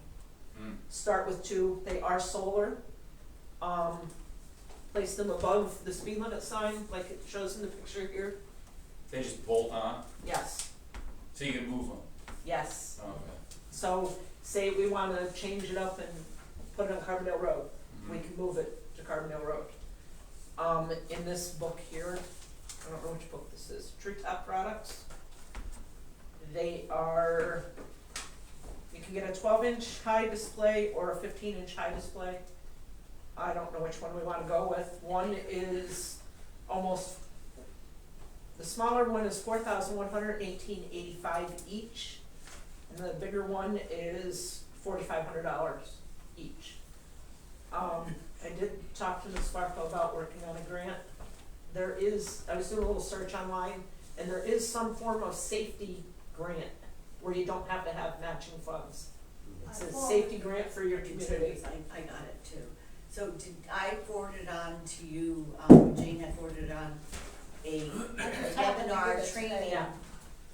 Mm. Start with two, they are solar. Place them above the speed limit sign, like it shows in the picture here. They just bolt on, Yes, so you can move them. yes. Oh, okay. So, say we wanna change it up and put it on Carbondale Road, we Mhm. can move it to Carbondale Road. In this book here, I don't know which book this is, Treetop Products. They are, you can get a 12-inch high display or a 15-inch high display. I don't know which one we wanna go with. One is almost, the smaller one is $4,118.85 each, and the bigger one is $4,500 each. I did talk to Ms. Sparko about working on a grant. There is, I was doing a little search online, and there is some form of safety grant where you don't have to have matching funds. It's a safety grant for your community. I got it too. So I forwarded on to you, Jane had forwarded on a webinar training Yeah.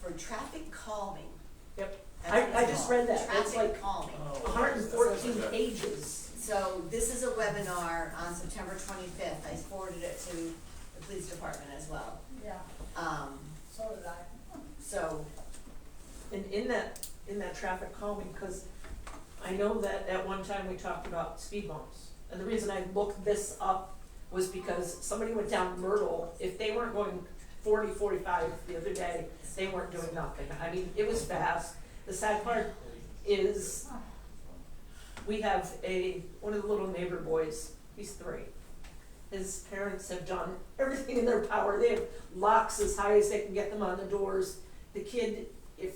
for traffic calming. Yep. That's what I it's just called, read that. It's like traffic calming. 114 pages. So this is a webinar on September 25th. I forwarded it to the police department as well. Yeah, so did I. So, And in that traffic calming, because I know that at one time we talked about speed bumps. And the reason I looked this up was because somebody went down Myrtle, if they weren't going 40, 45 the other day, they weren't doing nothing. I mean, it was fast. The sad part is, we have one of the little neighbor boys, he's 3. His parents have done everything in their power. They have locks as high as they can get them on the doors. The kid, if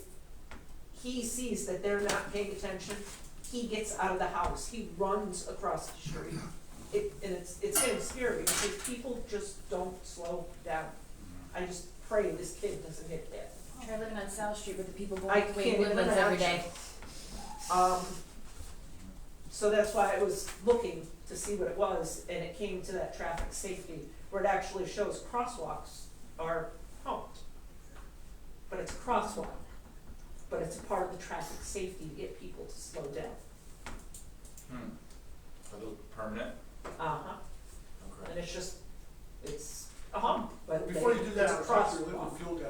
he sees that they're not paying attention, he gets out of the house. He runs across the street. And it's getting scary because people just don't slow down. I just pray this kid doesn't get hit. Try living on South Street with the people I going through can't even Woodlands every day. imagine. So that's why I was looking to see what it was, and it came to that traffic safety, where it actually shows crosswalks are pumped. But it's a crosswalk, but it's a part of the traffic safety to get people to slow down. Are those permanent? Uh-huh, Okay. and it's a hump, but Before you do that, it's I a would talk to your crosswalk. liquid fuel guy.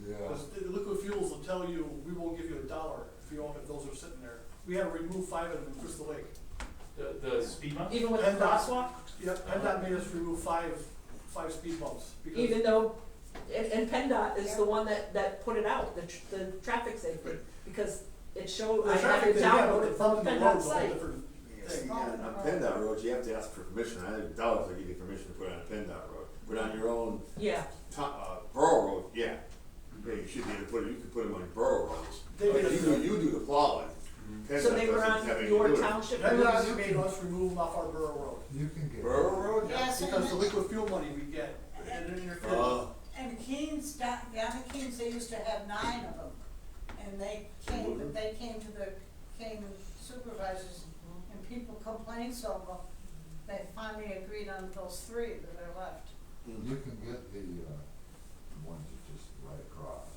Yeah. Because the liquid fuels will tell you, we won't give you $1 if those are sitting there. We had to remove 5 of them in Crystal Lake. The speed bumps? Even with the PennDOT. crosswalk, Yep, PennDOT made us remove five speed bumps. Because even though, and PennDOT is the one that put it out, the traffic safety, because it showed, the I had traffic to they have, download but it the from thumbing the PennDOT road's a whole site. different thing. Yeah, on PennDOT roads, you have to ask for permission. I doubt if they give you permission to put it on a PennDOT road. But on your own Yeah, borough road, yeah. Yeah, you should be able to put it, you could put them on your borough roads. They made But us you do the plowing. so PennDOT they were doesn't on have anything to your do with it. township PennDOT roads? made us remove them off our borough road. You can get. Borough road? Yes, Because the liquid fuel money we get, and it interferes. And Keens, down in Keens, they used to have 9 of them. And they came to the supervisors, and people complained, so they finally agreed on those 3 that are left. You can get the, ones that just right across,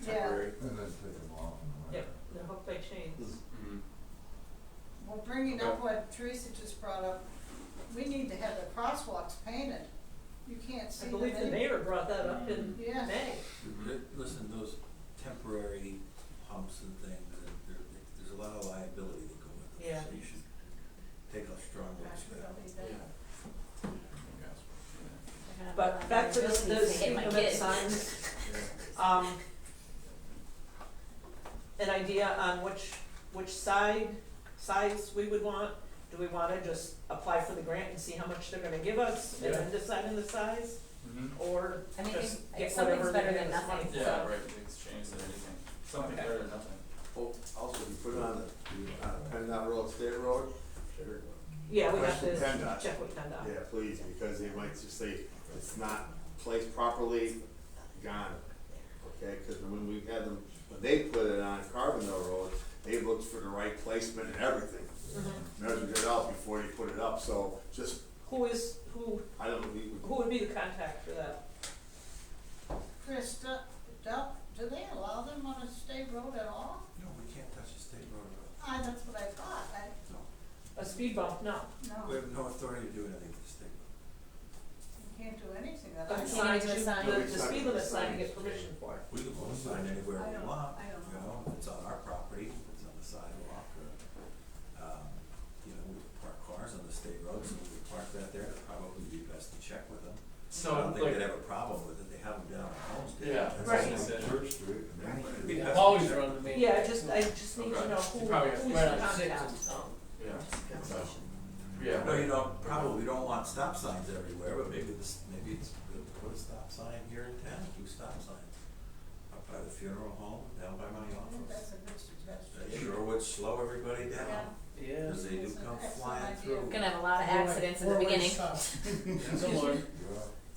Temporary. and then take them off and Yep, they're hooked by chains. Mm-hmm. Well, bringing up what Teresa just brought up, we need to have the crosswalks painted. You can't see I them believe the anywhere. mayor brought that up in Yeah. May. Listen, those temporary humps and things, there's a lot of liability that go with them. Yeah. So you should take a strong look at that. But back to the Hit speed my limit kid. signs, an idea on which size we would want. Do we wanna just apply for the grant and see how much they're gonna give us and then decide on the size? Mm-hmm. Or I mean, just if get something's whatever they better give than us money nothing. for? Yeah, right, exchange or anything. Something Okay. better than nothing. Oh, also, you put it on the PennDOT road, state road, Sure. Yeah, we have Question to PennDOT. check with PennDOT. Yeah, please, because they might just say it's not placed properly, gone. Okay, because when we had them, when they put it on Carbondale Road, they looked for the right placement and everything. Measured it out before they put it up, so just, Who, I don't know, who would be the contact for that? Chris, do they allow them on a state road at all? No, we can't touch the state road at all. That's what I thought, A speed bump? No. We have no authority to do anything with the state road. you can't do anything that A I. sign, do a sign. the speed limit sign to get permission for it. We can put a sign anywhere I we don't- want, I don't you know, if it's on our property, if it's on the sidewalk, or, you know, we park cars on the state road, so we park that there, it'd probably be best to check with them. I So, don't think like, they'd have a problem with it, they have them down at Homestead. yeah, That's Right. what I said. Church Street, and Main It'd Street. be best to Always check. run the main. Yeah, I just need Okay. to know You who's probably the have right on six contact. and- yeah, No, yeah, you don't, probably don't want stop signs everywhere, but maybe maybe it's good to put a stop sign here in town, 2 stop signs. Up by the funeral home, down by my think office. that's a good suggestion. That sure would slow everybody down, Yeah. cause they do It's an come excellent flying idea. through. Gonna have a lot of accidents in the beginning. Similar. Yeah.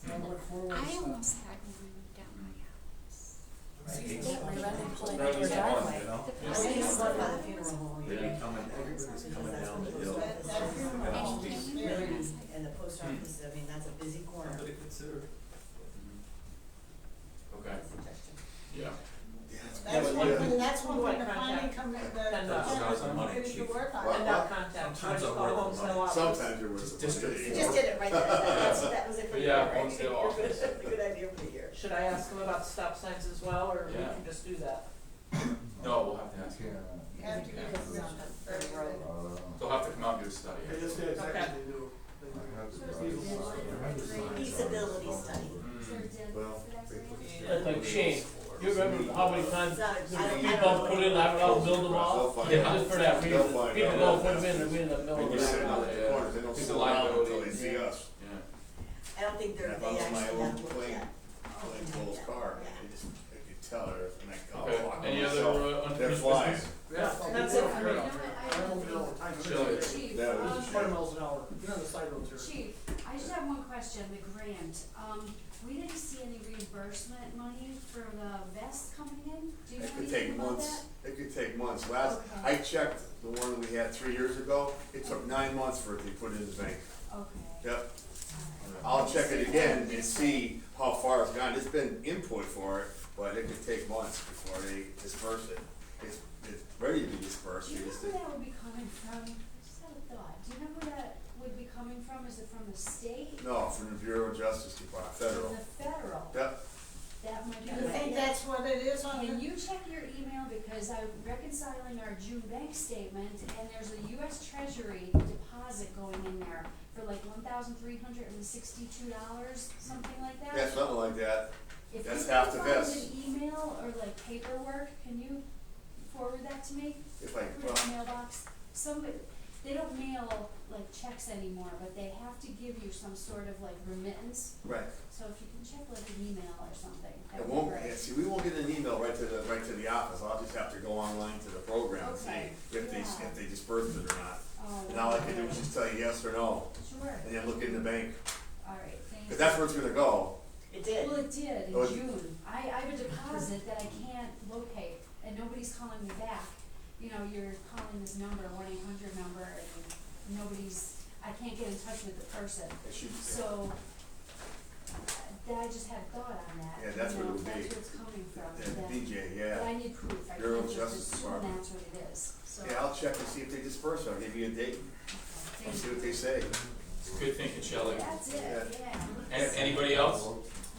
I almost had one down my house. I hate They that. were running pulling Right, out their it's driveway. You know? I think it's like by the funeral home, They you be know, coming, everybody's coming down the hill. That funeral Down home the is street. very, and the post office, I mean, that's a busy corner. Something to consider. okay, Suggestion. yeah. that's one thing the planning PennDOT. committee to work on. PennDOt contact, Sometimes I just I'll call work with Homestead them. office. sometimes there was. Just district. You just did it right there, that was a But good, yeah, right? Homestead office. Good idea for the year. Should I ask them about stop signs as well, or we Yeah. can just do that? No, we'll have to ask. You can't, You have to get permission for everything. They'll have to come out and do a study. They just did exactly, they do. I had to drive I had to sign Feasibility down. study. Mm. Well, they put the That's like Shane, you remember how many times It's not, the I don't- speed bump put in, I would build them all? They'll find Yeah. out. Just for that They'll reason, find people out. don't put them in, they're in the middle When of you're sitting the on the Yeah. corner, they don't It's slow a down until liability. they see us. Yeah, I don't think they're, And if I'm they on my actually own have looked plane, yet. Plain Cole's car, they just, they could tell her, and I go, okay, oh, any other they're unfinished flying. business? Yeah. That's it for You me. know what, I don't know all the time. Chili. Chief, Yeah, it was a 20 miles an hour, you're on the side roads here. Chief, I just have one question, the grant, we didn't see any reimbursement money for the vest coming in, do you know It could anything take about months, that? it could take months. Last, Okay. I checked the one we had 3 years ago, it took 9 months for it to be put in the bank. Okay. Yep, Alright. I'll check it again and see how far it's gone. There's been input for it, but it could take months before they disperse it. It's ready to be dispersed, Do you you know just, where that would be coming from? I just had a thought. Do you know where that would be coming from? Is it from the state? no, from the Bureau of Justice Department, From federal. the federal? Yep, That might be. Do you think that's what it is on Can the? you check your email, because I'm reconciling our June bank statement, and there's a US Treasury deposit going in there for like $1,362, something like that? yeah, something like that. If that's you half can the find vest. an email or like paperwork, can you forward that to me? If I, Put it in the mailbox. Somebody, they don't mail like checks anymore, but they have to give you some sort of like remittance. right. So if you can check like an email or something, that It would be won't, great. yeah, see, we won't get an email right to the office. I'll just have to go online to the program and see Okay, if they, yeah. if they dispersed it or not. Oh, And all I can do is just tell you yes or no, Sure, and then look in the bank, alright, thank you. cause that's where it's gonna go. It did. Well, it did Oh, in it- June. I have a deposit that I can't locate, and nobody's calling me back. You know, you're calling this number, 1-800 number, and nobody's, I can't get in touch with the person. It should, So, I just had a thought on that. Yeah, that's you what know, it would be. That's where it's coming from. yeah, that- DJ, But yeah. I need proof. I Bureau of can't Justice just assume Department. that's what it is, so. Yeah, I'll check and see if they disperse it. I'll give you a date and see what they say. It's good thinking, Shelley. That's it, yeah. Anybody else?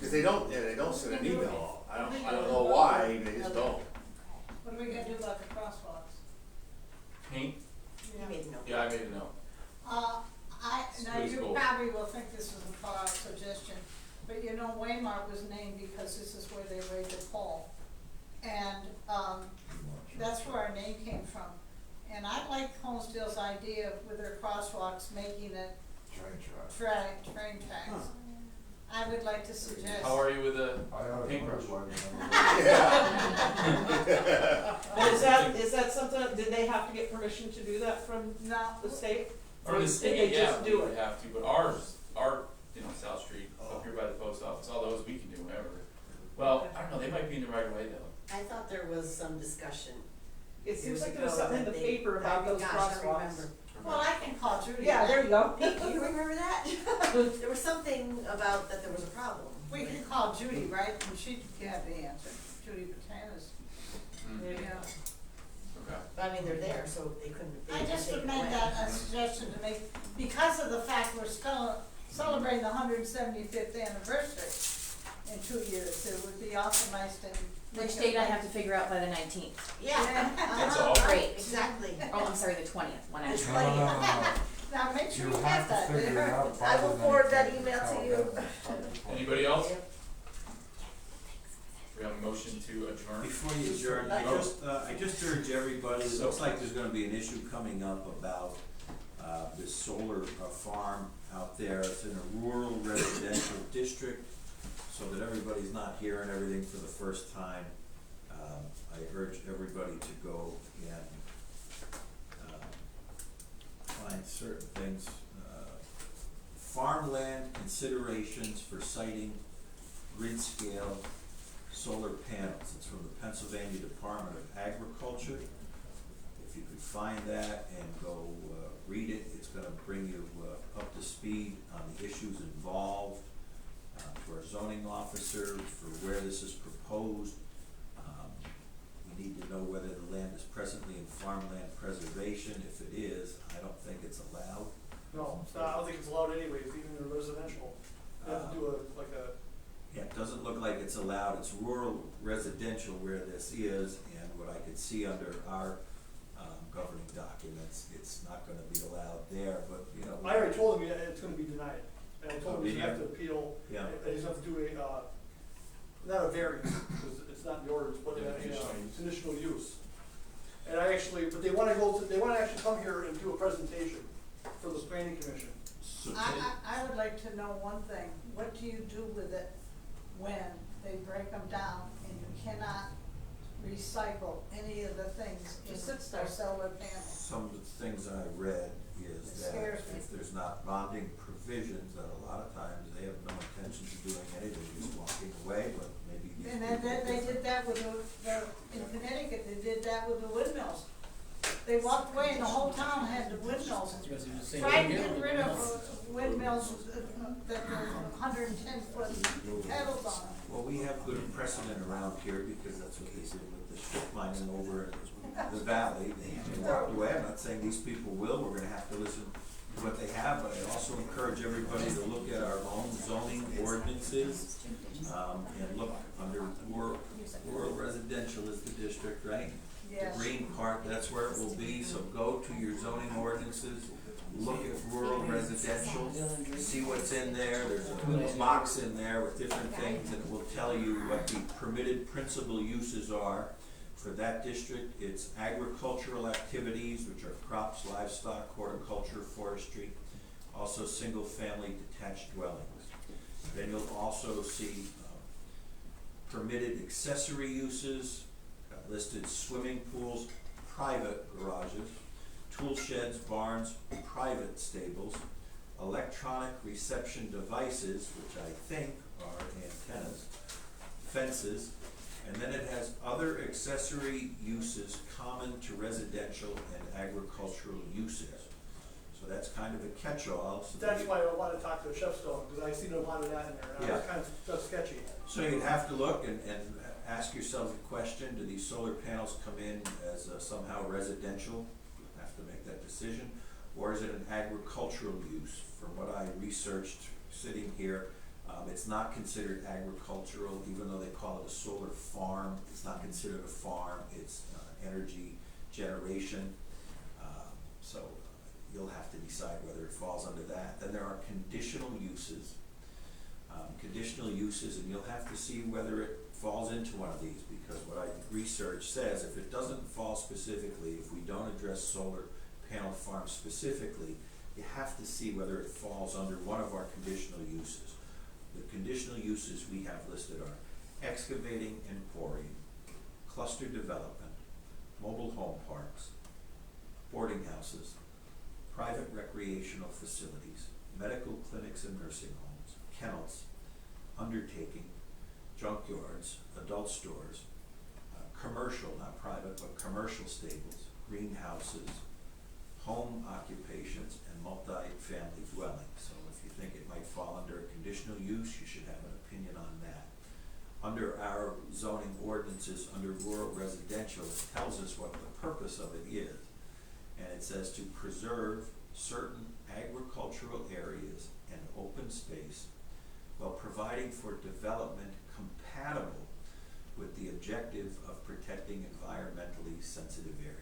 Cause they don't send an email. I don't know why, they just don't. What are we gonna do about the crosswalks? Paint? You made a note. Yeah, I made a note. Now Please you go. probably will think this is a far out suggestion, but you know Waymart was named because this is where they laid the pole. And, that's where our name came from. And I like Homestead's idea with their crosswalks, making it Train track. train tracks. I would like to suggest. How are you with the I ought to paintbrush? know. Yeah. And is that something, did they have to get permission to do that from No, the state? For the They state, yeah, just we do would it. have to, but ours, South Street, up here by the post office, all those, we can do whatever. Well, I don't know, they might be in the right of way though. I thought there was some discussion. It seems years like there was ago something in the that they- paper about those gosh, I crosswalks. remember. Well, I can call Judy. Yeah, there you go. Pete, do you remember that? There was something about that there was a problem. We can call Judy, right, and she'd have the answer, Judy Batanas. Mm. Yeah. Okay. But I mean, they're there, so they couldn't, they I could just take it amend away. that, a suggestion to make, because of the fact we're still celebrating the 175th anniversary in 2 years, it would be awful nice to. make Which it date I like- have to figure out by the 19th. Yeah. That's Uh-huh, all. right, Great. exactly. Oh, I'm sorry, the 20th, when I. It's No, funny. no, no. Now, make sure You you have have to that figure it there. out by I will the forward that 19th. email to Oh, you. yeah. Anybody else? Yep. We have a motion to adjourn. Before you adjourn, I just urge everybody, it looks like there's gonna be an issue coming up about, this solar farm out there. It's in a rural residential district, so that everybody's not hearing everything for the first time. I urge everybody to go and, find certain things, farmland considerations for siting grid scale solar panels. It's from the Pennsylvania Department of Agriculture. If you could find that and go read it, it's gonna bring you up to speed on the issues involved, to our zoning officer for where this is proposed. We need to know whether the land is presently in farmland preservation. If it is, I don't think it's allowed. No, it's not, I don't think it's allowed anyways, even in residential. You have to do Yeah, it doesn't look like it's allowed. It's rural residential where this is, and what I could see under our governing documents, it's not gonna be allowed there, but, you know. I already told him it's gonna be denied. And I told him did he's you? gonna have to appeal, Yeah. and he's gonna have to do not a variance, because it's not in the orders, but Yeah, conditional use. conditional use. And but they wanna actually come here and do a presentation for the planning commission. So I would like to know one thing, what do you do with it when they break them down and you cannot recycle any of the things in Just sits there. our solar panels? some of the things I read is It that scares me. if there's not bonding provisions, that a lot of times they have no intention of doing anything, just walking away, but maybe these And then people- they did that with in Connecticut, they did that with the windmills. They walked away and the whole town had the windmills. Tried to get rid of windmills that were 110-foot pedals on them. Well, we have good precedent around here because that's what they did with the strip mining over in the valley. They walked away. I'm not saying these people will. We're gonna have to listen to what they have, but I also encourage everybody to look at our own zoning ordinances, and look under rural residential is the district, right? Yes. The green part, that's where it will be, so go to your zoning ordinances, look at rural residential, see what's in there, there's a little box in there with different things, and it will tell you what the permitted principal uses are. For that district, it's agricultural activities, which are crops, livestock, horticulture, forestry, also single-family detached dwellings. Then you'll also see permitted accessory uses, listed swimming pools, private garages, tool sheds, barns, private stables, electronic reception devices, which I think are antennas, fences, and then it has other accessory uses common to residential and agricultural uses. So that's kind of a catch-all. So That's why I wanna talk to Chefstone, because I seen a lot of that in there, and I was kind of just sketchy. So you'd have to look and ask yourself the question, do these solar panels come in as somehow residential? You have to make that decision. Or is it an agricultural use? From what I researched sitting here, it's not considered agricultural, even though they call it a solar farm. It's not considered a farm, it's energy generation. So you'll have to decide whether it falls under that. Then there are conditional uses. And you'll have to see whether it falls into one of these, because what I research says if it doesn't fall specifically, if we don't address solar panel farms specifically, you have to see whether it falls under one of our conditional uses. The conditional uses we have listed are excavating and quarrying, cluster development, mobile home parks, boarding houses, private recreation recreational facilities, medical clinics and nursing homes, kennels, undertaking, junkyards, adult stores, commercial, not private, but commercial stables, greenhouses, home occupations, and multi-family dwellings. So if you think it might fall under a conditional use, you should have an opinion on that. Under our zoning ordinances, under rural residential, it tells us what the purpose of it is. And it says to preserve certain agricultural areas and open space while providing for development compatible with the objective of protecting environmentally sensitive areas.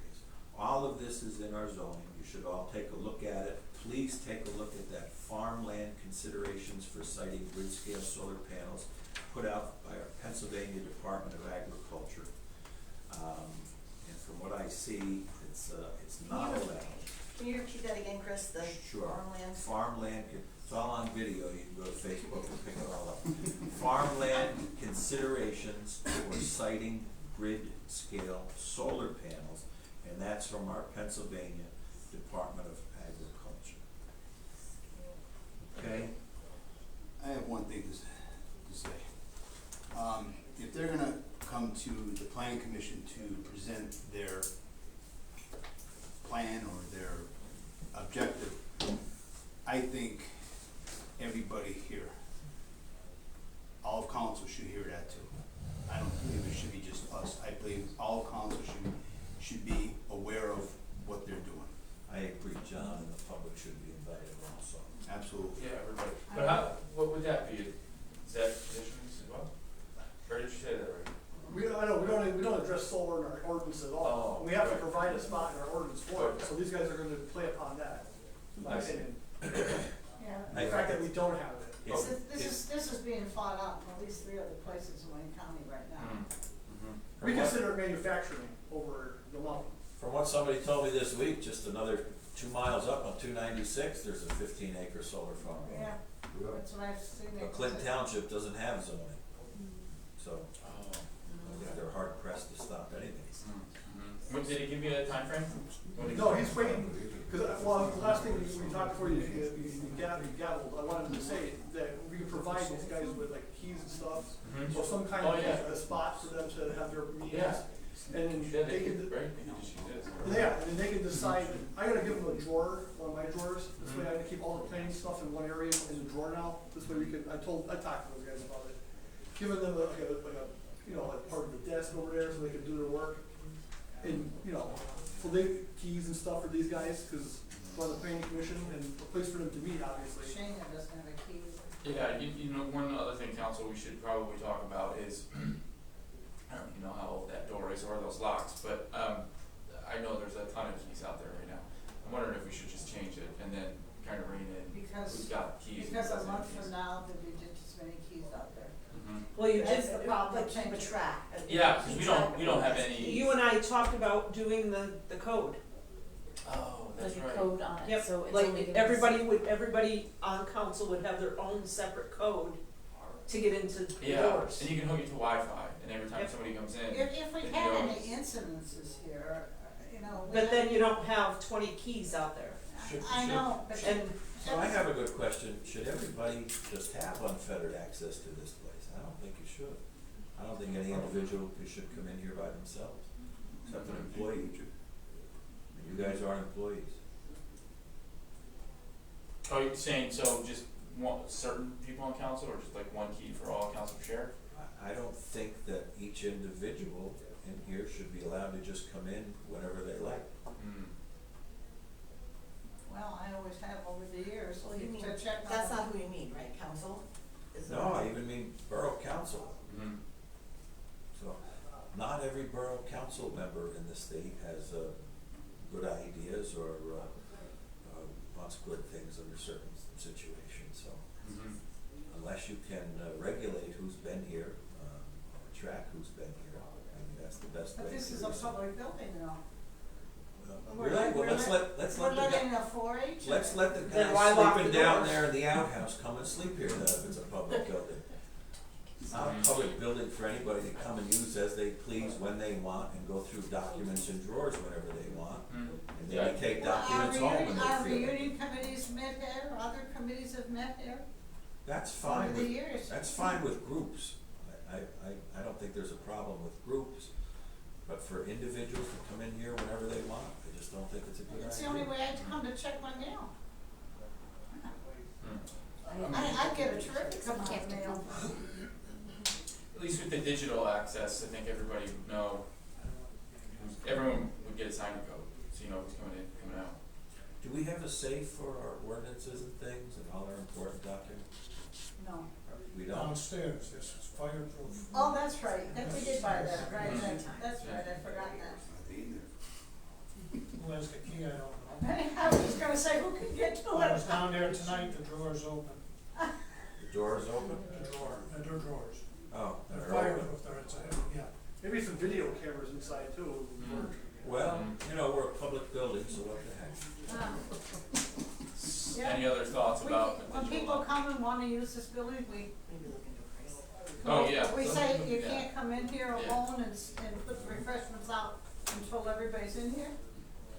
All of this is in our zoning. You should all take a look at it. Please take a look at that farmland considerations for siting grid-scale solar panels put out by our Pennsylvania Department of Agriculture. And from what I see, it's not allowed. Can you repeat that again, Chris, the Sure. farmland? Farmland, it's all on video, you can go to Facebook and pick it all up. Farmland considerations for siting grid-scale solar panels, and that's from our Pennsylvania Department of Agriculture. Okay? I have one thing to say. If they're gonna come to the planning commission to present their plan or their objective, I think everybody here, all of council should hear that too. I don't believe it should be just us. I believe all of council should be aware of what they're doing. I agree, John, and the public should be invited also. Absolutely. Yeah, everybody. But how, what would that be? Is that conditions as well? Or did you say that right? We don't address solar in our ordinance at all. Oh, We have to okay. provide a spot in our ordinance for it, Okay. so these guys are gonna play upon that, in my I see. opinion. Yeah. The fact that we don't have it. This is being fought out in at least 3 other places in Wayne County right now. Mm-hmm. We consider it manufacturing over the mountain. From what somebody told me this week, just another 2 miles up on 296, there's a 15-acre solar farm. Yeah, that's what I've seen. But Clinton Township doesn't have zoning, so Oh. they're hard pressed to stop anything. Mm-hmm. What, did he give you a time frame? No, he's waiting, cause, well, the last thing we talked before you gavelled, I wanted to say that we can provide these guys with like keys and stuff, Mhm. or some kind Oh, of yeah. a spot for them to have their meetings. Yeah. And then Yeah, they can, right? They can just use this. yeah, and then they can decide, I gotta give them a drawer, one of my drawers, this way I can keep all the planning stuff in one area in the drawer now, this way we can, I talked to those guys about it. Giving them like part of the desk over there so they can do their work. And, so they, keys and stuff for these guys, cause for the planning commission and a place for them to meet, obviously. Shane doesn't have a key. Yeah, one other thing, council, we should probably talk about is, I don't know how old that door is or those locks, but, I know there's a ton of keys out there right now. I'm wondering if we should just change it and then kind of rein in who's got keys. and who Because a doesn't have month keys. from now, there'll be just as many keys out there. Mhm. Well, you That's did, the problem, keep a track. Yeah, cause we don't have any. you and I talked about doing the code. Oh, that's Like a right. code on it, Yep, so it's only like giving everybody on council would have their own separate code to get into the Yeah, doors. and you can hook it to Wi-Fi, and every time Yep. somebody comes in. If we it had goes. any incidences here, But then you don't have 20 keys out there. I know, but. And So I have a good question, should everybody just have unfettered access to this place? I don't think you should. I don't think any individual should come in here by themselves, except an employee. And you guys are employees. Oh, you're saying, so just one, certain people on council, or just like one key for all council to share? I don't think that each individual in here should be allowed to just come in whenever they like. Hmm. Well, I always have over the years, Well, you mean, to check. that's not who you mean, right, council? Is No, I even mean borough council. Mm-hmm. So, not every borough council member in the state has, good ideas or, wants good things under certain situations, so. Mm-hmm. Unless you can, regulate who's been here, or track who's been here, I mean, that's the best way But to this is do a it. public building now. Really? Well, let's let We're the letting a 4-H. let's let the Then why guy lock sleeping the down doors? there in the outhouse come and sleep here then if it's a public building. It's not a public building for anybody to come and use as they please, when they want, and go through documents and drawers whenever they want. And then they take documents home and they Our feel it. reunion committees met here, other committees have met here That's fine over the with, years. that's fine with groups. I don't think there's a problem with groups, but for individuals to come in here whenever they want, I just don't think it's a good idea. It's the only way I'd come to check my mail. Hmm. I get a terrific amount of mail. At least with the digital access, I think everybody would know, everyone would get a sign code, so you know who's coming in, coming out. Do we have a safe for our ordinances and things and all our important documents? No. We don't? Downstairs, this is fireproof. Oh, that's right, that we did buy that, right, that's right, I forgot that. Who has the key, I don't know. I was just gonna say, who can get to I was it? down there tonight, the drawer's open, The door's open? the drawers. Oh, They're they're open. fireproof, they're, yeah. Maybe some video cameras inside too. would work. Well, you know, we're a public building, so what the heck? Yeah. Any other thoughts about the When digital people lock? come and wanna use this building, we, Oh, yeah. we say you Yeah. can't come in here Yeah. alone and put refreshments out until everybody's in here.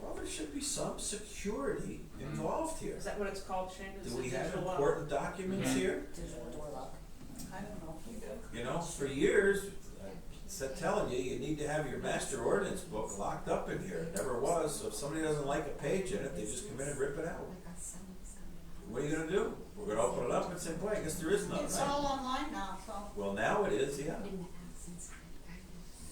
Well, there should be some security involved here. Is that what it's called, Shane? Is Do it we have digital lock? important documents Mhm. here? Digital door lock. I don't know if you do. You know, for years, I said telling you, you need to have your master ordinance book locked up in here. It never was, so if somebody doesn't like a page in it, they just come in and rip it out. What are you gonna do? We're gonna open it up and say, boy, I guess there is none, It's right? all online now, so, Well, now it is, yeah.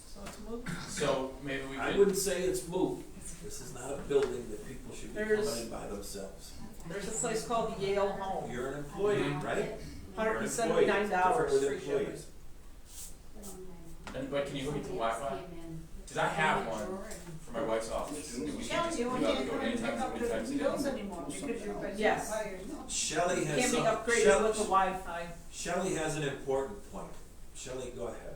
so it's moving. So maybe we I could, wouldn't say it's moved. This is not a building that people should be There's- coming in by themselves. There's a place called the Yale Home, You're an employee, Mhm. right? $179 Different free with shipping. employees. anybody, can you hook it to Wi-Fi? Cause I have one for my wife's office, and we can Shelley, just, you we can't have to go come and pick anytime up somebody types the it bills in. anymore because you're by Yes. yourself. Shelley has Can't be some, upgraded with the Wi-Fi. Shelley has an important point. Shelley, go ahead.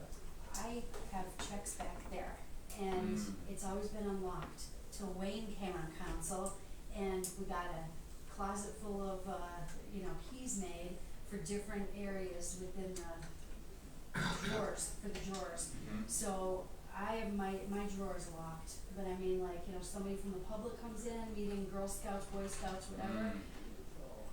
I have checks back there, and it's always been unlocked till Wayne came on council, and we got a closet full of, keys made for different areas within the drawers, for the drawers. Mhm. So I have my drawers locked, but I mean, like, somebody from the public comes in, meeting Girl Scouts, Boy Scouts, whatever,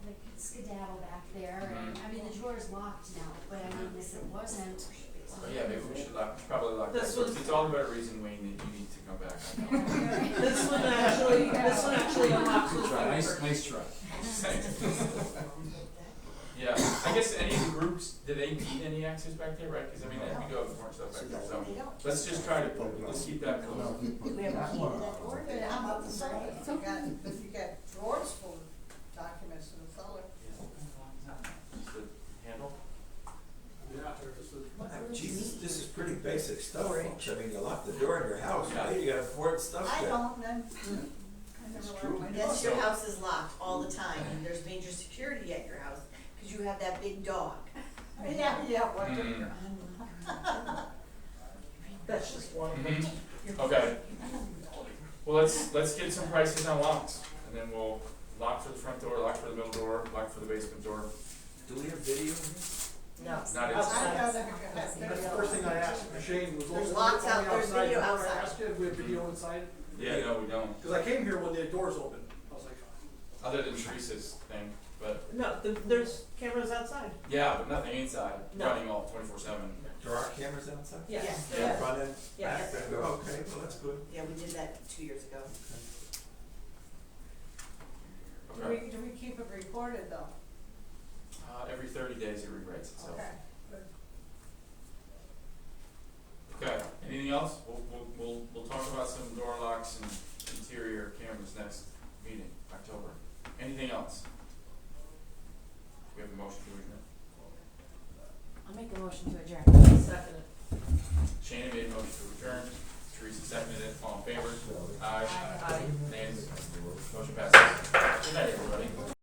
they could skedaddle back there, and, I mean, the drawer's locked now, but I mean, if it wasn't, Oh, yeah, maybe we should probably lock that This door. was- It's all the better reason, Wayne, that you need to come back. I know. This one actually unlocks with fingerprint. Nice try. Just saying. Yeah, I guess any of the groups, do they need any access back there, right? Cause I mean, we do have important stuff back there, so let's just try to, let's keep that closed. We have a key to that door, but how about the cellar? If you got drawers full of documents in the cellar. Just the handle? Jesus, this is pretty basic stuff, folks. I mean, you lock the door in your house, right? You got important stuff I there. don't, then, I never lock my door. Yes, your house is locked all the time, and there's major security at your house, cause you have that big dog. Yeah, what the. Mm. That's just one. Okay. Well, let's get some prices on locks, and then we'll lock for the front door, lock for the middle door, lock for the basement door. Do we have video in here? No. Not I inside. don't ever get that That's the video. first thing I asked Shane was. There's locks out, there's video Remember I outside. asked you if we have video inside? Yeah, no, we don't. Cause I came here when the doors opened, I was like, Other than Teresa's thing, but No, there's cameras outside. yeah, but nothing inside, No. running all 24/7. There are cameras outside? Yes. Yeah. Front end, Yes. back end? Okay, well, that's good. Yeah, we did that 2 years ago. Okay. Do we keep it recorded though? Every 30 days it rewrites itself. Okay. Okay, anything else? We'll talk about some door locks and interior cameras next meeting, October. Anything else? We have a motion to adjourn. I'll make a motion to adjourn. Second it. Shannon made a motion to adjourn, Teresa seconded it, all in favor? Aye. Aye. Nays? Motion passes. Good night, everybody.